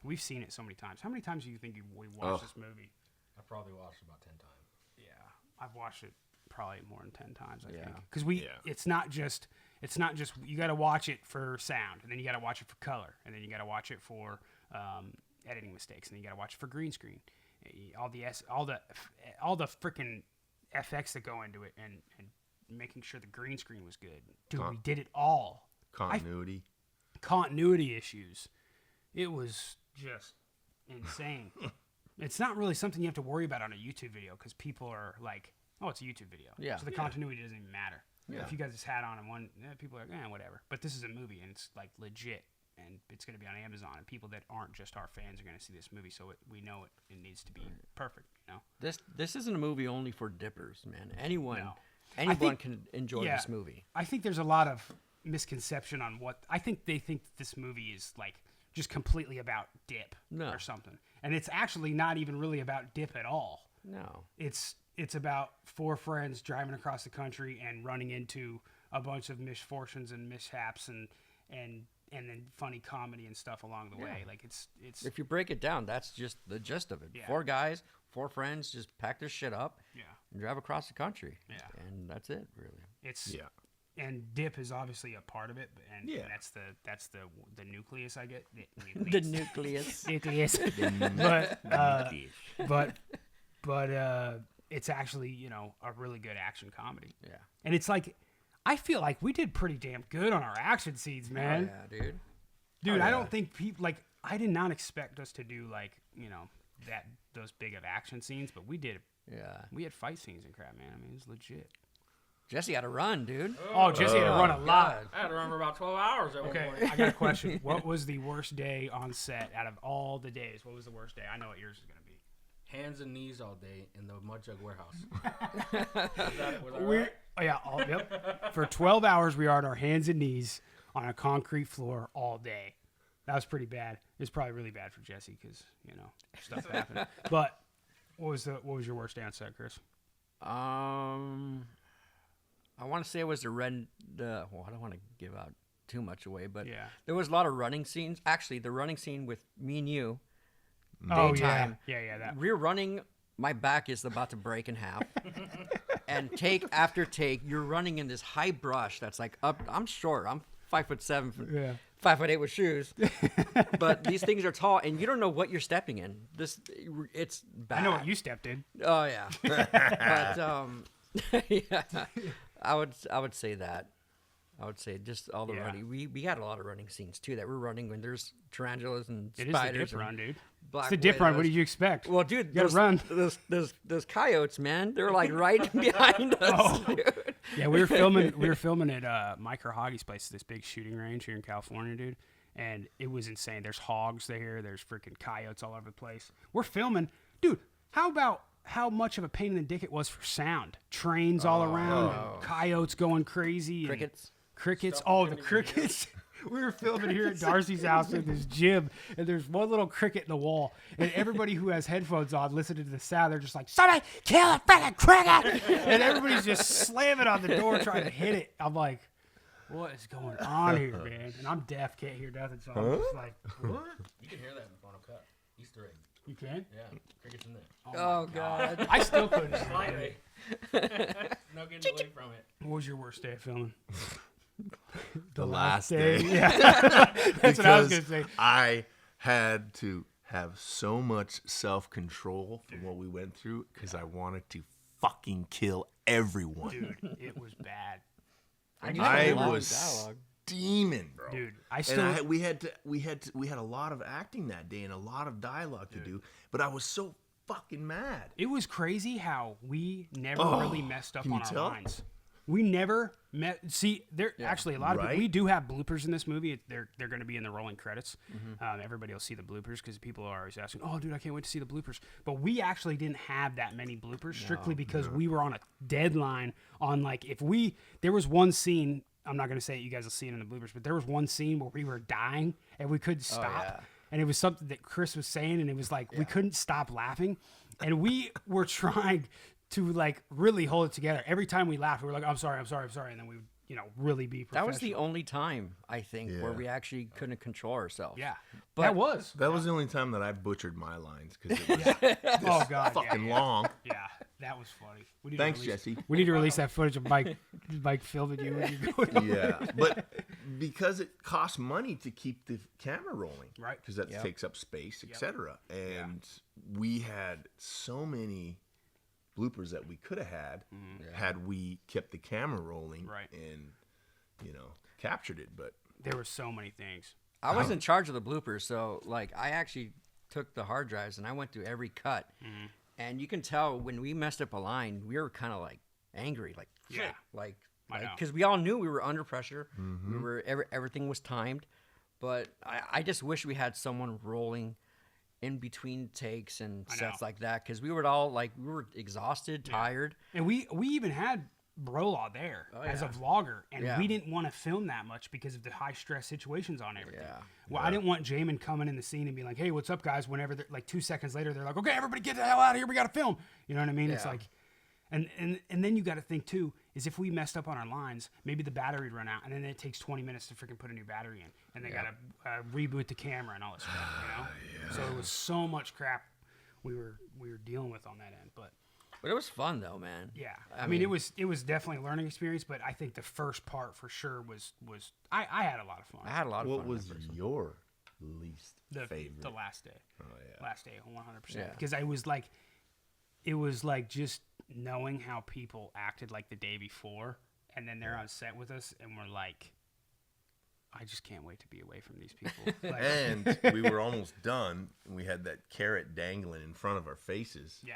we've seen it so many times. How many times do you think we watched this movie? I probably watched it about 10 times. Yeah, I've watched it probably more than 10 times. I Yeah. think because it's not just you got to watch it for sound, and then you got to watch it for color, and then you got to watch it for editing mistakes, and then you got to watch it for green screen, all the freaking FX that go into it, and making sure the green screen was good. Dude, we did it all. Continuity issues. It was just insane. It's not really something you have to worry about on a YouTube video because people are like, oh, it's a YouTube video. Yeah. So the continuity doesn't even matter. Yeah. If you guys just had on and one, people are like, whatever. But this is a movie and it's legit, and it's going to be on Amazon, and people that aren't just our fans are going to see this movie, so we know it needs to be perfect, This isn't a movie only for dippers, man. Anyone think- can enjoy this movie. I think there's a lot of misconception on what I think they think this movie is just completely about dip or something, and it's actually not even really about dip at all. No. It's about four friends driving across the country and running into a bunch of misfortunes and mishaps and then funny comedy and stuff along the way. It's If you break it down, that's just the gist of it. Yeah. 4 guys, 4 friends, just pack their shit up and drive across the country. Yeah. And that's it, really. And dip is obviously a part of it, and that's the nucleus, I get. The nucleus. Nucleus. but it's actually, a really good action comedy. Yeah. And it's I feel like we did pretty damn good on our action scenes, man. Oh, yeah, dude. Dude, I don't think people, I did not expect us to do, big of action scenes, but we had fight scenes and crap, man. I mean, it was legit. Jesse had to run, dude. Oh, Jesse had to run a lot. I had to run for about 12 hours at one Okay, point. I got a question. What was the worst day on set out of all the days? What was the worst day? I know what yours is gonna be. Hands and knees all day in the Mud Jug warehouse. was that right? Yep. For 12 hours, we are on our hands and knees on a concrete floor all day. That was pretty bad. It's probably really bad for Jesse because stuff happened. But what was your worst day on set, Chris? I want to say it was well, I don't want to give out too much away, but Yeah. there was a lot of running scenes. Actually, the running scene with me and you, Oh daytime. yeah. That. We're running. My back is about to break in half. And take after take, you're running in this high brush that's like up. I'm short. I'm 5'7", Yeah. 5'8" with shoes. But these things are tall, and you don't know what you're stepping in. It's bad. I know what you stepped in. Oh yeah. But yeah, I would say that. I would say just all the running. We had a lot of running scenes too that we're running when there's tarantulas and It is the spiders. dip run, dude. Black It's the dip run. What widows. did you expect? Well, dude, You gotta run. those coyotes, man. They're like right behind us, dude. Yeah, we were filming at Mike Hoggy's place, this big shooting range here in California, dude. And it was insane. There's hogs there. There's freaking coyotes all over the place. We're filming, dude. How about how much of a pain in the dick it was for sound? Trains all around, coyotes going crazy, and crickets. Stuff Oh, you the couldn't even hear. crickets. We were filming here at Darcy's house in this gym, and there's one little cricket in the wall, and everybody who has headphones on listening to the sound, they're just like, "Somebody kill a freaking cricket!" And everybody's just slamming on the door trying to hit it. I'm like, what is going on here, man? And I'm deaf, can't hear nothing, so I'm just like, what? You can hear that in the Final Cut. Easter egg. You can? Yeah, crickets in there. Oh god. I still couldn't. Slightly. No getting away from it. What was your worst day of filming? The last day. Yeah. That's what I was going to say. I had to have so much self-control from what we went through because I wanted to fucking kill everyone. Dude, it was bad. I was steaming, bro. Dude, And we had a lot of acting that day and a lot of dialogue to do, but I was so fucking mad. It was crazy how we never really messed up can on you our tell? lines. We never met. See, there actually a lot of Right? people, we do have bloopers in this movie. They're going to be in the rolling credits. Everybody will see the bloopers because people are always asking, "Oh, dude, I can't wait to see the bloopers." But we actually didn't have that many bloopers strictly because we were on a deadline. On like there was one scene. I'm not going to say it. You guys will see it in the bloopers, but there was one scene where we were dying and we couldn't stop. yeah. And it was something that Chris was saying, and it was like we couldn't stop laughing, and we were trying to like really hold it together. Every time we laughed, we were like, I'm sorry," and then we would, really be professional. That was the only time I think where we actually couldn't control ourselves. Yeah, But- that was. That was the only time that I butchered my lines because it was Oh god, fucking yeah. long. Yeah, that was funny. We need Thanks, to release, Jesse. We need to release that footage of Mike filming you when you're going. Yeah, but because it costs money to keep the camera rolling, Right. Because that takes up space, etc. And we had so many bloopers that we could have had we kept the camera rolling, Right. and captured it. But There were so many things. I was in charge of the bloopers, so like I actually took the hard drives and I went through every cut. And you can tell when we messed up a line, we were kind of like angry, like Yeah. like I know. because we all knew we were under pressure. We were everything was timed, but I just wish we had someone rolling in between takes and I sets know. like that because we were all like we were exhausted, tired. And we even had Brolaw there as a vlogger, and we didn't want to film that much because of the high stress situations on everything. Yeah. Well, I didn't want Jamin coming in the scene and being like, "Hey, what's up, guys?" Whenever they're like 2 seconds later, they're like, "Okay, everybody, get the hell out of here. We got to film." You know what I mean? It's Yeah. like, and then you got to think too is if we messed up on our lines, maybe the battery would run out, and then it takes 20 minutes to freaking put a new battery in, and they got to reboot the camera and all this stuff. So it was so much crap we were dealing with on that end, but. But it was fun though, man. Yeah, I mean it was definitely a learning experience, but I think the first part for sure was I had a lot of fun. I had a lot of what fun. was your least favorite? The last day. Oh yeah. Last day, 100%. Yeah. Because it was like just knowing how people acted like the day before, and then they're on set with us, and we're like, I just can't wait to be away from these people. Like, And we were almost done. And we had that carrot dangling in front of our faces. yeah.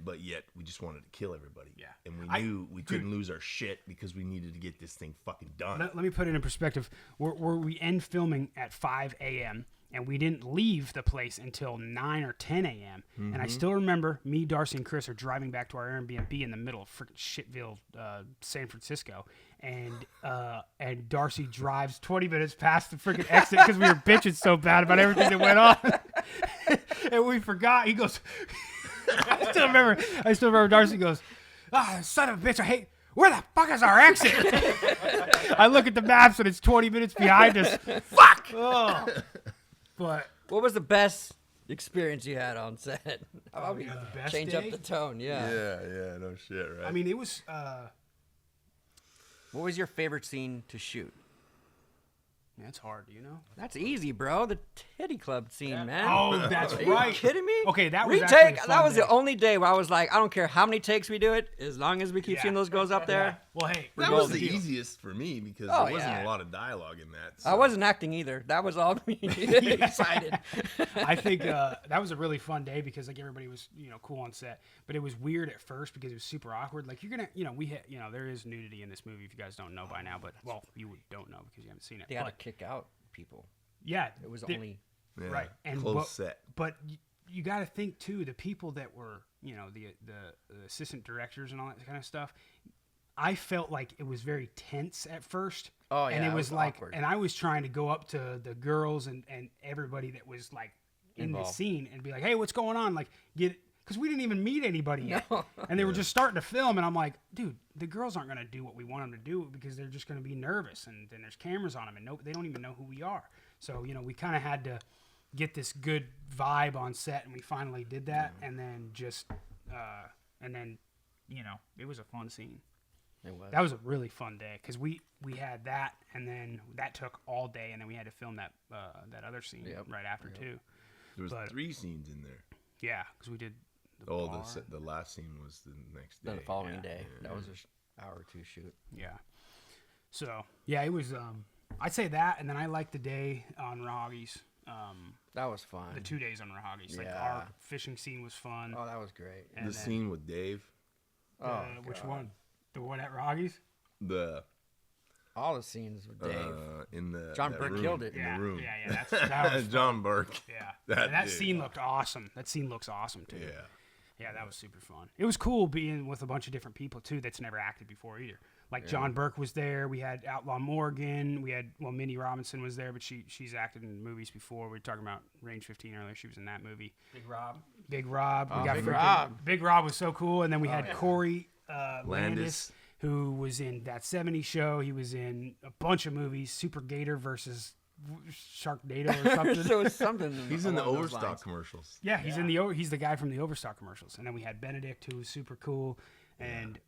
But yet we just wanted to kill everybody. Yeah. And we knew we couldn't lose our shit because we needed to get this thing fucking done. Let me put it in perspective. We end filming at 5 a.m. and we didn't leave the place until 9 or 10 a.m. And I still remember me, Darcy, and Chris are driving back to our Airbnb in the middle of freaking shitville, San Francisco. And Darcy drives 20 minutes past the freaking exit because we were bitching so bad about everything that went on. And we forgot. He goes... I still remember Darcy goes, son of a bitch, where the fuck is our exit? I look at the maps and it's 20 minutes behind us. Fuck! Oh. But What was the best experience you had on set? How about we the best change day? up the tone? Yeah. Yeah, no shit, right? I mean, it was... What was your favorite scene to shoot? That's hard, you know? That's easy, bro. The titty club scene, man. Oh, that's Are you right. kidding me? Okay, that was retake. actually a fun That was day. the only day where I was like, I don't care how many takes we do it, as long as we keep Yeah. seeing those girls up there. Yeah. Well, hey, that here's was the deal. easiest for me because Oh, there wasn't yeah. a lot of dialogue in that. I so- wasn't acting either. That was all me excited. I think that was a really fun day because like everybody was cool on set, but it was weird at first because it was super awkward. Like you're gonna we had there is nudity in this movie if you guys don't know by now, but you don't know because you haven't seen it. They had to But, kick out people. yeah, It was the- only Yeah, right and close set. But you got to think too, the people that were the assistant directors and all that kind of stuff. I felt like it was very tense at first. Oh, and yeah, it was it was like, awkward. and I was trying to go up to the girls and everybody that was like in the Involved. scene and be like, hey, what's going on? Like, because we didn't even meet anybody yet. No. And they were just starting to film. And I'm like, dude, the girls aren't going to do what we want them to do because they're just going to be nervous. And then there's cameras on them and they don't even know who we are. So, we kind of had to get this good vibe on set. And we finally did that. And then it was a fun scene. it was. That was a really fun day because we had that, and then that took all day, and then we had to film that other scene Yep. right after too. There was but- 3 scenes in there. Yeah, because we did. Oh, bar. the last scene was the next day. Then the following Yeah. day. That was an hour or two shoot. Yeah. So yeah, it was. I'd say that, and then I liked the day on Rahagis. That was fun. The 2 days on Rahagis. Like Yeah. our fishing scene was fun. Oh, that was great. and The then, scene with Dave. which God. one? The one at Rahagis? The All the scenes with Dave. in the John that Burke room, killed it. in Yeah, the room. yeah. That was John Burke. yeah. That And that dude. scene looked awesome. That scene looks awesome too. Yeah. Yeah, that was super fun. It was cool being with a bunch of different people too that's never acted before either. Like John Burke was there. We had Outlaw Morgan. We had Minnie Robinson was there, but she's acted in movies before. We were talking about Range 15 earlier. She was in that movie. Big Rob. Big Rob. Oh, Big freaking- Rob. Big Rob was so cool. And then we had Corey Landis, Landis. who was in That 70s Show. He was in a bunch of movies. Super Gator versus Sharknado or something. So it's something. He's in the along those Overstock lines. commercials. Yeah, he's in he's the guy from the Overstock commercials. And then we had Benedict, who was super cool, and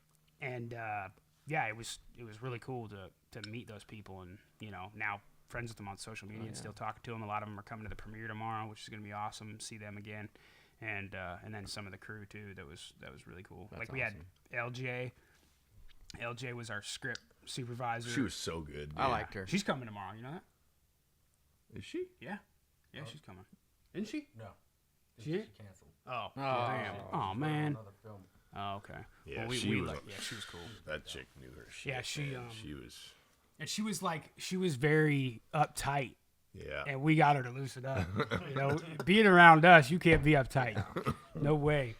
yeah, it was really cool to meet those people, and now friends with them on social media and still talking to them. A lot of them are coming to the premiere tomorrow, which is going to be awesome. See them again, and then some of the crew too. That was really cool. That's like we had LJ. LJ was our script supervisor. She was so good. I liked her. She's coming tomorrow. You know that? Is she? Yeah, she's coming. Isn't she? No. She ain't? canceled. Oh, Oh. damn. Oh man. Another film. Oh, okay. Yeah, well, she was. she was cool. That chick knew her shit. Yeah, she, man. She was. And she was very uptight, Yeah. and we got her to loosen up. Being around us, you can't be uptight. No way.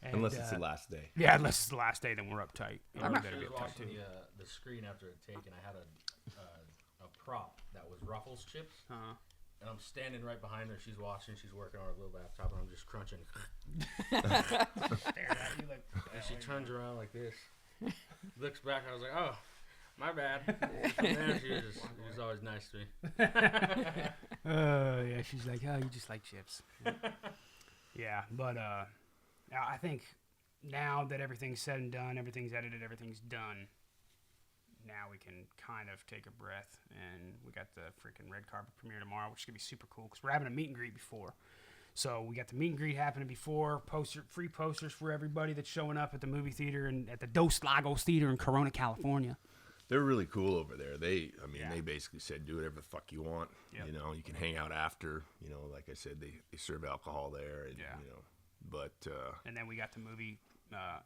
And, Unless it's the last day. Yeah, unless it's the last day, then we're uptight. And we I better was be uptight watching too. the screen after it taken. I had a prop that was Ruffles chips. Uh-huh. And I'm standing right behind her. She's watching. She's working on her little laptop, and I'm just crunching. Stare at you like, And she turns around like this, looks back. I was like, "Oh, my bad." Man, she was always nice to me. yeah, she's like, oh, you just like chips. Yeah, but I think now that everything's said and done, everything's edited, everything's done, now we can kind of take a breath, and we got the freaking red carpet premiere tomorrow, which is going to be super cool because we're having a meet and greet before. So we got the meet and greet happening before, free posters for everybody that's showing up at the movie theater and at the Dos Lagos Theater in Corona, California. They're really cool over there. They Yeah. basically said, do whatever the fuck you want. Yep. You know, you can hang out after. You know, like I said, they serve alcohol there. And, Yeah. You know, but And then we got the movie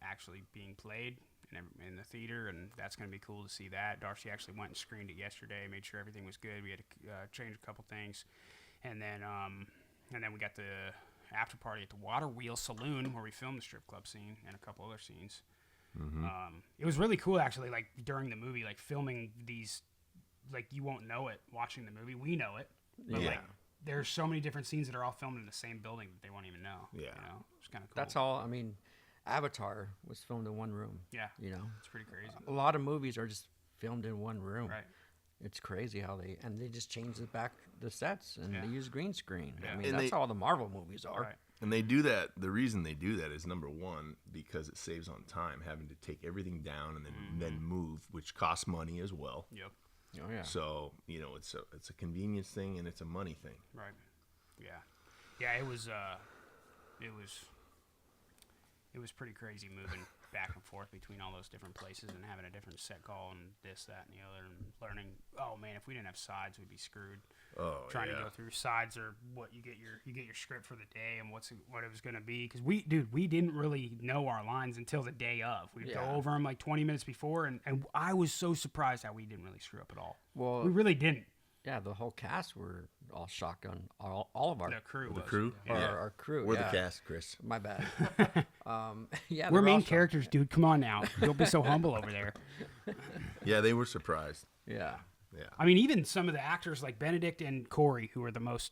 actually being played in the theater, and that's going to be cool to see that. Darcy actually went and screened it yesterday, made sure everything was good. We had to change a couple things, and then we got the after party at the Water Wheel Saloon where we filmed the strip club scene and a couple other scenes. It was really cool actually. Like during the movie, like filming these, like you won't know it watching the movie. We know it, but Yeah. like there's so many different scenes that are all filmed in the same building that they won't even know. Yeah. You know, it's kind of cool. That's all. I mean, Avatar was filmed in one room. Yeah, You know, it's pretty crazy. a lot of movies are just filmed in one room. Right. It's crazy how they just change the sets and Yeah. they use green screen. Yeah. I mean, And that's they- how all the Marvel movies are. Right. And they do that. The reason they do that is number one, because it saves on time, having to take everything down and then move, which costs money as well. Yep. Oh yeah. So it's a convenience thing and it's a money thing. Right. Yeah. Yeah. It was pretty crazy moving back and forth between all those different places and having a different set call and this, that, and the other, and learning. Oh man, if we didn't have sides, we'd be screwed. Oh, Trying to go through sides or what you get your script for the day and what it was going to be, because we didn't really know our lines until the day of. We'd go Yeah. over them like 20 minutes before, and I was so surprised how we didn't really screw up at all. Well, We really didn't. yeah, the whole cast were all shotgun. All of our The crew The was. crew? our crew. We're yeah. the cast, Chris. My bad. Yeah, We're they're main all characters, dude. Come on now. Don't be so humble over there. Yeah, they were surprised. Yeah. Yeah. I mean, even some of the actors like Benedict and Corey, who are the most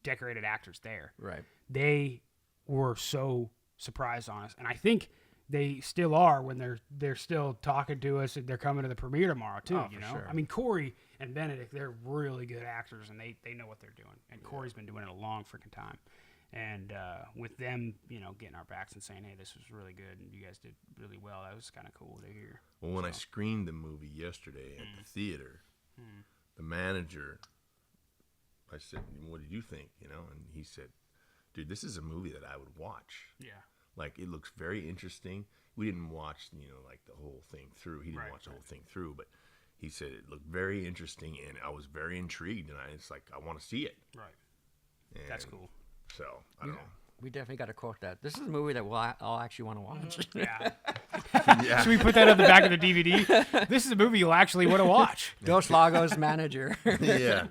decorated actors there, Right. they were so surprised on us, and I think they still are when they're still talking to us and they're coming to the premiere tomorrow too. Oh, you for know, sure. I mean, Corey and Benedict, they're really good actors, and they know what they're doing. And Corey's been doing it a long freaking time. And with them, you know, getting our backs and saying, "Hey, this was really good, and you guys did really well," that was kind of cool to hear. Well, when I screened the movie yesterday at the theater, the manager, I said, "What did you think?" You know, and he said, "Dude, this is a movie that I would watch. Yeah. Like, it looks very interesting." We didn't watch, like the whole thing through. He didn't Right, watch the whole thing through, but he said it looked very interesting, and I was very intrigued, and it's like, I want to see it. Right. And That's cool. So I don't know. We definitely got to quote that. This is a movie that I'll actually want to watch. Yeah. Yeah. Should we put that on the back of the DVD? This is a movie you'll actually want to watch. Dos Lagos manager. Yeah.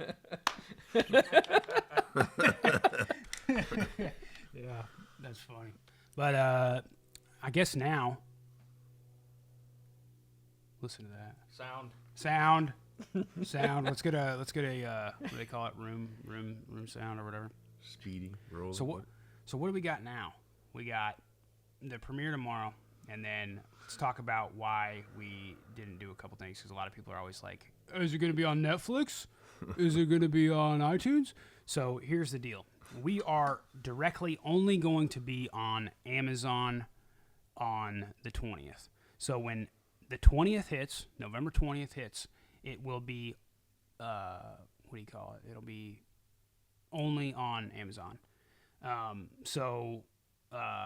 Yeah, that's funny. But I guess now, listen to that sound. Let's get a what do they call it? Room sound or whatever. Speedy. Roll. So what do we got now? We got the premiere tomorrow, and then let's talk about why we didn't do a couple things, because a lot of people are always like, "Is it going to be on Netflix? Is it going to be on iTunes?" So here's the deal: we are directly only going to be on Amazon on the 20th. So when the 20th hits, November 20th hits, it will be what do you call it? It'll be only on Amazon.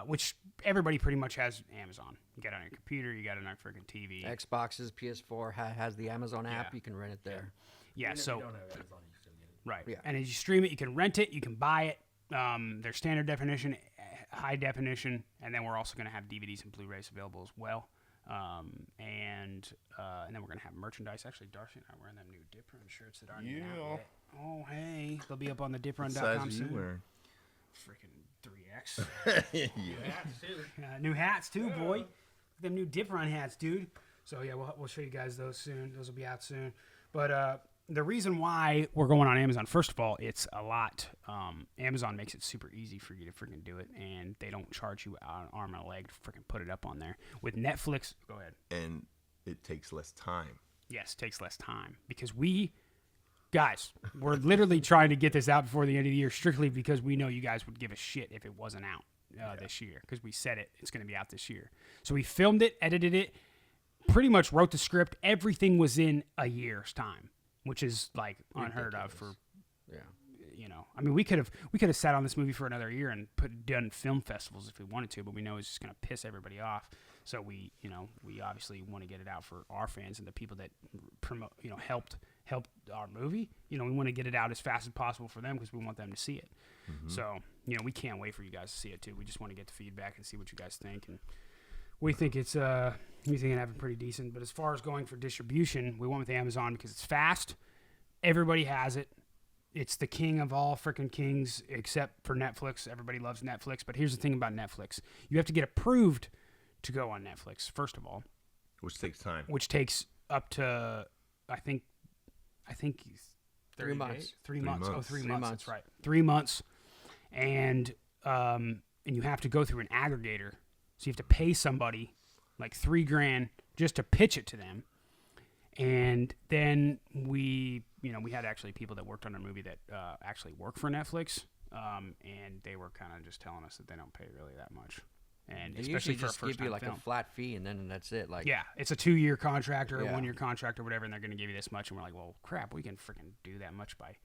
Which everybody pretty much has Amazon. You got it on your computer, you got it on freaking TV. Xboxes, PS4 has the Amazon app. Yeah. You can rent it there. Yeah, Even if so you don't have Amazon, you still get it. right. Yeah. And as you stream it, you can rent it, you can buy it. There's standard definition, high definition, and then we're also going to have DVDs and Blu-rays available as well. And then we're going to have merchandise. Actually, Darcy and I are wearing them new Dip Run shirts that aren't even out yet. Oh, hey. They'll be up on the What size diprun.com are you soon. wearing? Freaking 3X. New hats too, boy. Them new Dip Run hats, dude. So yeah, we'll show you guys those soon. Those will be out soon. But the reason why we're going on Amazon, first of all, it's a lot. Amazon makes it super easy for you to freaking do it, and they don't charge you an arm and a leg to freaking put it up on there. With Netflix, go ahead. And it takes less time. Yes, takes less time because guys, we're literally trying to get this out before the end of the year strictly because we know you guys would give a shit if it wasn't out this year, because we said it's going to be out this year. So we filmed it, edited it, pretty much wrote the script. Everything was in a year's time, which is like unheard of for, Yeah. I mean, we could have sat on this movie for another year and done film festivals if we wanted to, but we know it's just going to piss everybody off. So we obviously want to get it out for our fans and the people that promote, helped our movie. We want to get it out as fast as possible for them because we want them to see it. So, we can't wait for you guys to see it too. We just want to get the feedback and see what you guys think. And we think we think it have pretty decent. But as far as going for distribution, we went with Amazon because it's fast. Everybody has it. It's the king of all freaking kings except for Netflix. Everybody loves Netflix. But here's the thing about Netflix. You have to get approved to go on Netflix, first of all. Which takes time. Which takes up to, I think 3 months. Days? 3 months. Oh, 3 3 months. months. That's right. 3 months. And you have to go through an aggregator. So you have to pay somebody like $3,000 just to pitch it to them. And then we had actually people that worked on our movie that actually work for Netflix. And they were kind of just telling us that they don't pay really that much. And They especially usually for a just give first-time you like film. a flat fee, and then that's it. Like, Yeah, it's a 2-year contract or a Yeah. 1-year contract or whatever, and they're going to give you this much. And we're like, well, crap, we can freaking do that much by,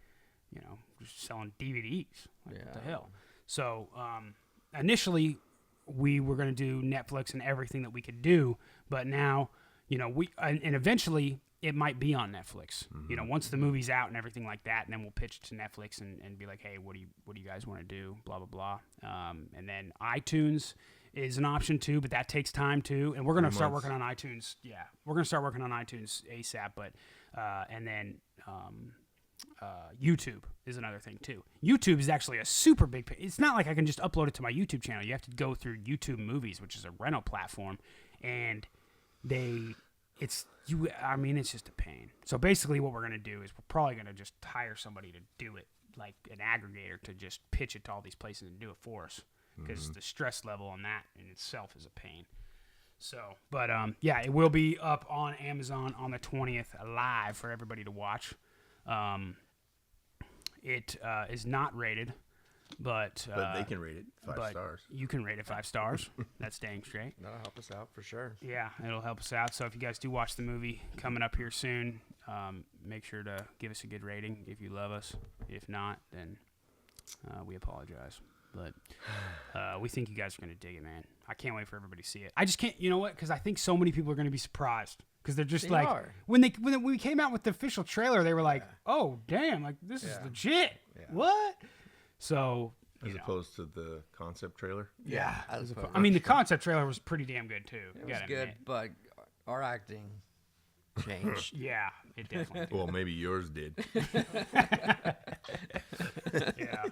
just selling DVDs. Like, what the Yeah. hell? So initially, we were going to do Netflix and everything that we could do, but now, and eventually it might be on Netflix. Once the movie's out and everything like that, and then we'll pitch it to Netflix and be like, hey, what do you guys want to do? Blah blah blah. And then iTunes is an option too, but that takes time too. And we're gonna 3 start months. working on iTunes. Yeah, we're gonna start working on iTunes ASAP. But and then YouTube is another thing too. YouTube is actually a super big. It's not like I can just upload it to my YouTube channel. You have to go through YouTube Movies, which is a rental platform, and it's just a pain. So basically what we're going to do is we're probably going to just hire somebody to do it, like an aggregator to just pitch it to all these places and do it for us, because the stress level on that in itself is a pain. So, but yeah, it will be up on Amazon on the 20th live for everybody to watch. It is not rated, but they can rate it 5 stars. You can rate it 5 stars. That's dang straight. that'll help us out for sure. Yeah, it'll help us out. So if you guys do watch the movie coming up here soon, make sure to give us a good rating if you love us. If not, then we apologize. But we think you guys are going to dig it, man. I can't wait for everybody to see it. I just can't, you know what? Because I think so many people are going to be surprised. Because they're just They like, are. when we came out with the official trailer, they were like, oh, damn, like this is legit. Yeah. What? So, As opposed to the concept trailer. yeah. As opposed- I mean, the concept trailer was pretty damn good, too. It was good, but our acting changed. Yeah, it definitely did. Well, maybe yours did. Yeah.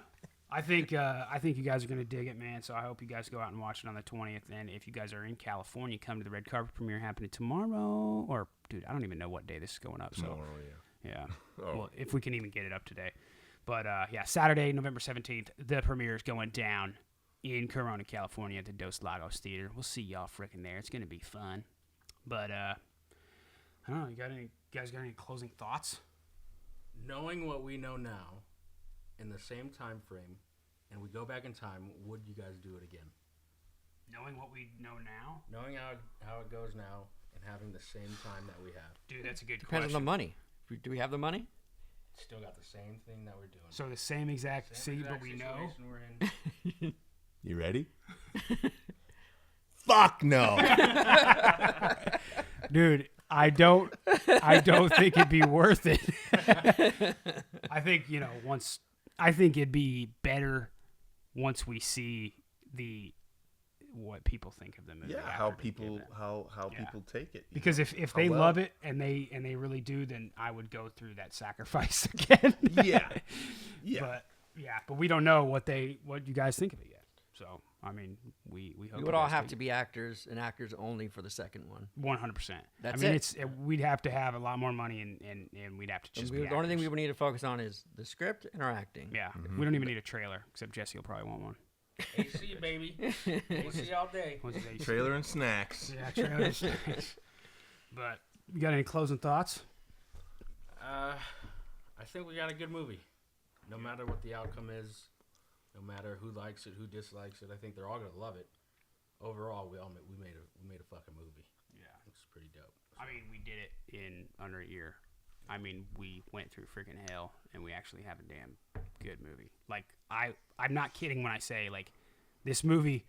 I think you guys are going to dig it, man. So I hope you guys go out and watch it on the 20th. And if you guys are in California, come to the red carpet premiere happening tomorrow. Or, dude, I don't even know what day this is going up. Tomorrow, So, yeah. Oh. Well, if we can even get it up today. But, yeah, Saturday, November 17th, the premiere is going down in Corona, California at the Dos Lagos Theater. We'll see y'all frickin' there. It's going to be fun. But, I don't know. You guys got any closing thoughts? Knowing what we know now, in the same time frame, and we go back in time, would you guys do it again? Knowing what we know now? Knowing how it goes now and having the same time that we have. Dude, that's a good Depends question. on the money. Do we have the money? Still got the same thing that we're doing. So the same exact Same scene, but exact we know. situation we're in. You ready? Fuck no. Dude, I don't think it'd be worth it. I think, I think it'd be better once we see what people think of the movie. Yeah, after how they people give it. how Yeah. people take it. you Because know? if How they well- love it and they really do, then I would go through that sacrifice again. Yeah. Yeah. But we don't know what you guys think of it yet. So I mean, we hope We you would all guys have dig to be actors and actors only for the second one. 100%. That's I mean, it. we'd have to have a lot more money and we'd have to just be The only thing we actors. would need to focus on is the script and our acting. Yeah, we don't even need a trailer, except Jesse will probably want one. AC, baby. AC all day. What's his AC? Trailer and snacks. Yeah, trailer. But you got any closing thoughts? I think we got a good movie. No matter what the outcome is, no matter who likes it, who dislikes it, I think they're all gonna love it. Overall, we made a fucking movie. Yeah. It's pretty dope. I mean, we did it in under a year. I mean, we went through freaking hell, and we actually have a damn good movie. Like, I'm not kidding when I say, like, this movie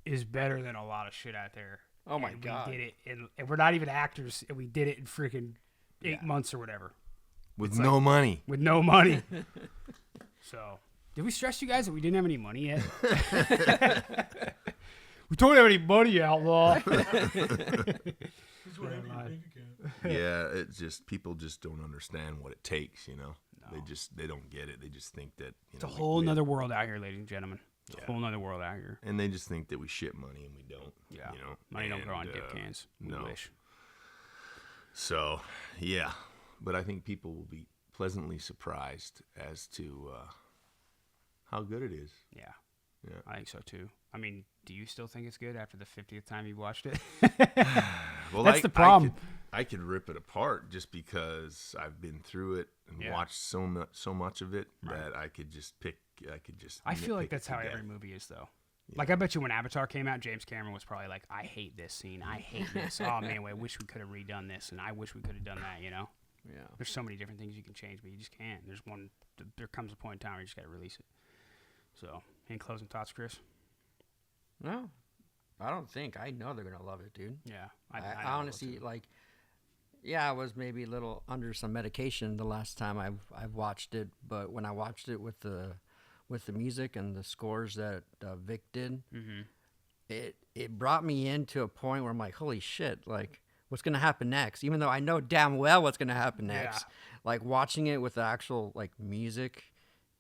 is better than a lot of shit out there. Oh my and God. We did it, and we're not even actors, and we did it in freaking 8 months or whatever With no money. with no money. So, did we stress you guys that we didn't have any money yet? We don't have any money, Outlaw. Yeah, it's just people just don't understand what it takes, you know. They don't get it. They just think that It's a whole nother world out here, ladies and gentlemen. It's a whole nother world out here. and they just think that we ship money and we don't. Yeah, you know, money don't grow on And, dip cans. We no. wish. So yeah, but I think people will be pleasantly surprised as to how good it is. Yeah, Yeah. I think so too. I mean, do you still think it's good after the 50th time you watched it? Well, That's the problem. I could rip it apart just because I've been through it and Yeah. watched so much of it that I could just pick. I feel like nitpick that's it to how death. every movie is, though. Like, I bet you when Avatar came out, James Cameron was probably like, I hate this scene. I hate this. Oh, man, I wish we could have redone this, and I wish we could have done that, you know? Yeah. There's so many different things you can change, but you just can't. There comes a point in time where you just got to release it. So, any closing thoughts, Chris? No, I don't think. I know they're gonna love it, dude. Yeah. I know honestly too. like. Yeah, I was maybe a little under some medication the last time I've watched it, but when I watched it with the music and the scores that Vic did, it brought me into a point where I'm like, holy shit, like what's gonna happen next? Even though I know damn well what's gonna happen next, like watching it with the actual like music,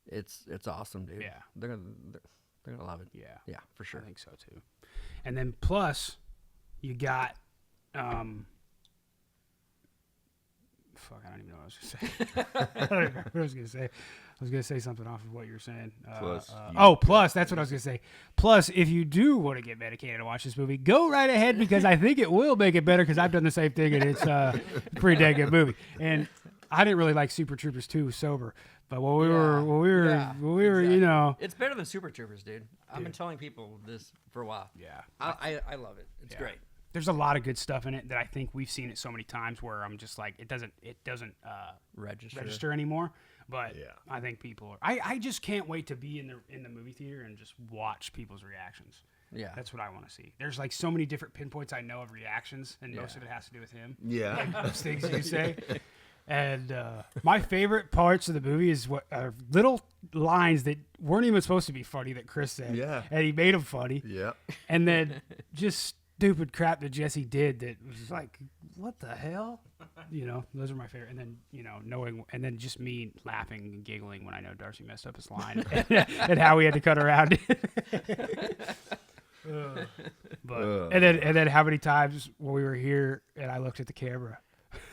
it's awesome, dude. Yeah. they're gonna love it. Yeah. Yeah, for sure. I think so too. And then plus, you got, fuck, I don't even know what I was gonna say. I don't remember what I was gonna say. I was gonna say something off of what you were saying. Plus, that's what I was gonna say. Plus, if you do want to get medicated and watch this movie, go right ahead because I think it will make it better because I've done the same thing and it's a pretty dang good movie. And I didn't really like Super Troopers 2 sober, but when we were, you know, It's better than Super Troopers, dude. I've been telling people this for a while. yeah. I love it. It's great. There's a lot of good stuff in it that I think we've seen it so many times where I'm just like it doesn't register anymore. But Yeah. I think people are. I just can't wait to be in the movie theater and just watch people's reactions. Yeah. That's what I want to see. There's like so many different pinpoints I know of reactions, and most of it has to do with him. Yeah. Like those things you say. And my favorite parts of the movie is what are little lines that weren't even supposed to be funny that Chris said. Yeah. And he made them funny. Yeah. And then just stupid crap that Jesse did that was like, what the hell? You know, those are my favorite. And then, you know, knowing, and then just me laughing and giggling when I know Darcy messed up his line and how we had to cut around it. And then how many times when we were here and I looked at the camera.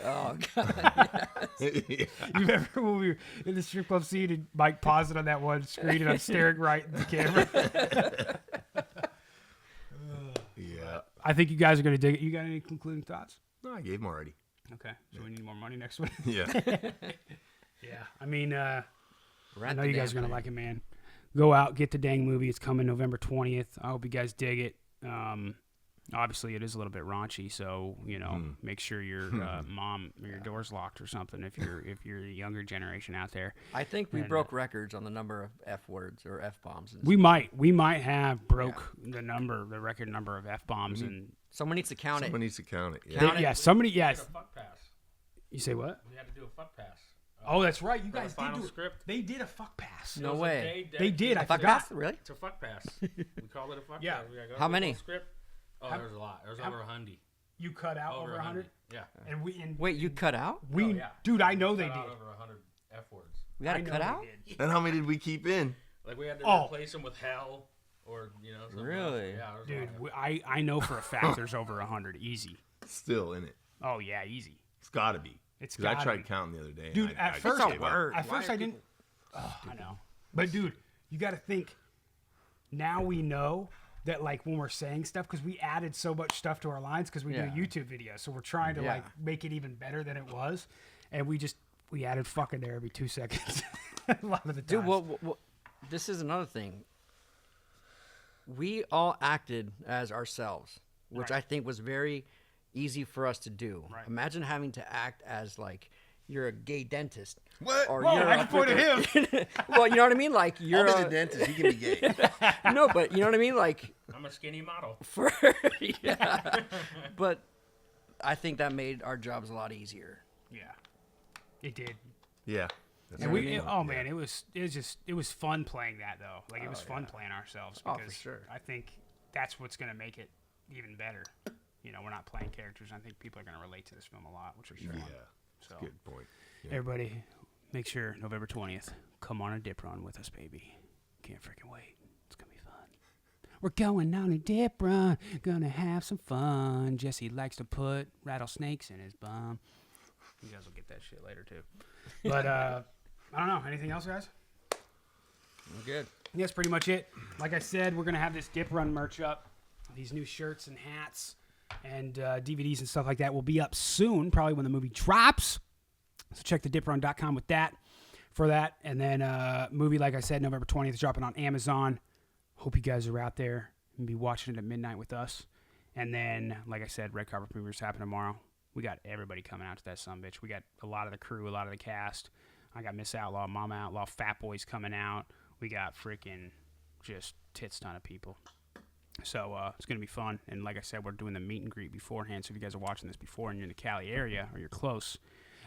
Oh god. Yeah. You remember when we were in the strip club scene and Mike paused it on that one screen and I'm staring right at the camera? Yeah. I think you guys are going to dig it. You got any concluding thoughts? No, I gave him already. Okay. So we need more money next one? Yeah. Yeah. I mean, I Rent know the you guys are damn going to thing. like it, man. Go out, get the dang movie. It's coming November 20th. I hope you guys dig it. Obviously, it is a little bit raunchy, so, you know, make sure your mom or your door's locked or something if you're the younger generation out there. I think we And, broke records on the number of F words or F bombs. We might have broke the record number of F-bombs. And Someone needs to count Someone it. needs to count it. Yeah. Count it. yeah, somebody, We had yes. a fuck pass. You say what? We had to do a fuck pass. Oh, that's right. You For the guys did final do it. script. They did a fuck pass. No It was a way. day They did. I dedicated Fuck forgot. pass? Really? to fuck pass. We called it a fuck Yeah. pass. We gotta go How do the many? whole Script. Oh, there was a lot. There was over 100. You cut out over 100? Yeah. And Wait, you cut out? we Oh, yeah. dude, I know they Cut did. out over 100 F words. We got I to know cut they out? did. And how many did we keep in? Like we had to Oh. replace them with hell or something Really? else. Yeah. There was a Dude, lot. I know for a fact there's over 100 easy. Still in it. Oh yeah, easy. It's got to be. It's Because I gotta tried be. counting the other day. and Dude, I at just first, gave up. at first I didn't. Oh, I know. But dude, you got to think. Now we know that like when we're saying stuff, because we added so much stuff to our lines because we Yeah. do YouTube videos, so we're trying to Yeah. like make it even better than it was, and we added fucking there every 2 seconds. A lot of the time. Dude, well, this is another thing. We all acted as ourselves, which Right. I think was very easy for us to do. Right. Imagine having to act as like you're a gay dentist. What? Or Whoa, you're I a can point at him. Well, you know what I mean? Like you're I'll be the dentist. He can be gay. no, but you know what I mean? Like I'm a skinny model. yeah. But I think that made our jobs a lot easier. Yeah, it did. Yeah. That's And right. man, it was fun playing that though. Like it was fun playing ourselves Oh, because for sure. I think that's what's gonna make it even better. You know, we're not playing characters. I think people are gonna relate to this film a lot, which is fun. Yeah. So Good point. Yeah. everybody, make sure November 20th, come on a dip run with us, baby. Can't freaking wait. It's gonna be fun. We're going on a dip run, gonna have some fun. Jesse likes to put rattlesnakes in his bum. You guys will get that shit later too. But I don't know. Anything else, guys? I'm good. That's pretty much it. Like I said, we're going to have this Dip Run merch up. These new shirts and hats and DVDs and stuff like that will be up soon, probably when the movie drops. So check the diprun.com with that for that. And then movie, like I said, November 20th is dropping on Amazon. Hope you guys are out there and be watching it at midnight with us. And then, like I said, red carpet premieres happen tomorrow. We got everybody coming out to that sumbitch. We got a lot of the crew, a lot of the cast. I got Miss Outlaw, Mama Outlaw, Fat Boys coming out. We got freaking just tits ton of people. So it's going to be fun. And like I said, we're doing the meet and greet beforehand. So if you guys are watching this before and you're in the Cali area or you're close.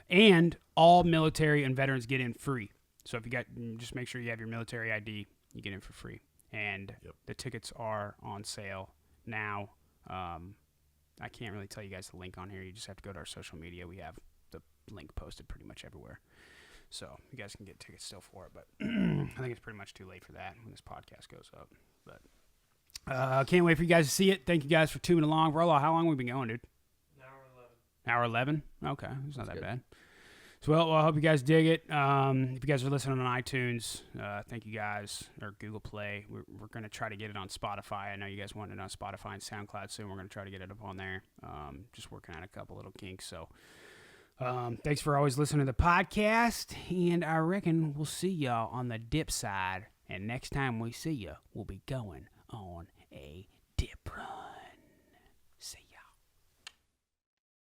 And all military and veterans get in free. So if you got, just make sure you have your military ID, you get in for free. And the tickets are on sale now. I can't really tell you guys the link on here. You just have to go to our social media. We have the link posted pretty much everywhere. So you guys can get tickets still for it. But I think it's pretty much too late for that when this podcast goes up. But can't wait for you guys to see it. Thank you guys for tuning along. Rollo, how long have we been going, dude? Hour 11? Okay. It's not that bad. So, well, I hope you guys dig it. If you guys are listening on iTunes, thank you guys, or Google Play. We're going to try to get it on Spotify. I know you guys want it on Spotify and SoundCloud soon. We're going to try to get it up on there. Just working on a couple little kinks. So, thanks for always listening to the podcast. And I reckon we'll see y'all on the dip side. And next time we see you, we'll be going on a dip run.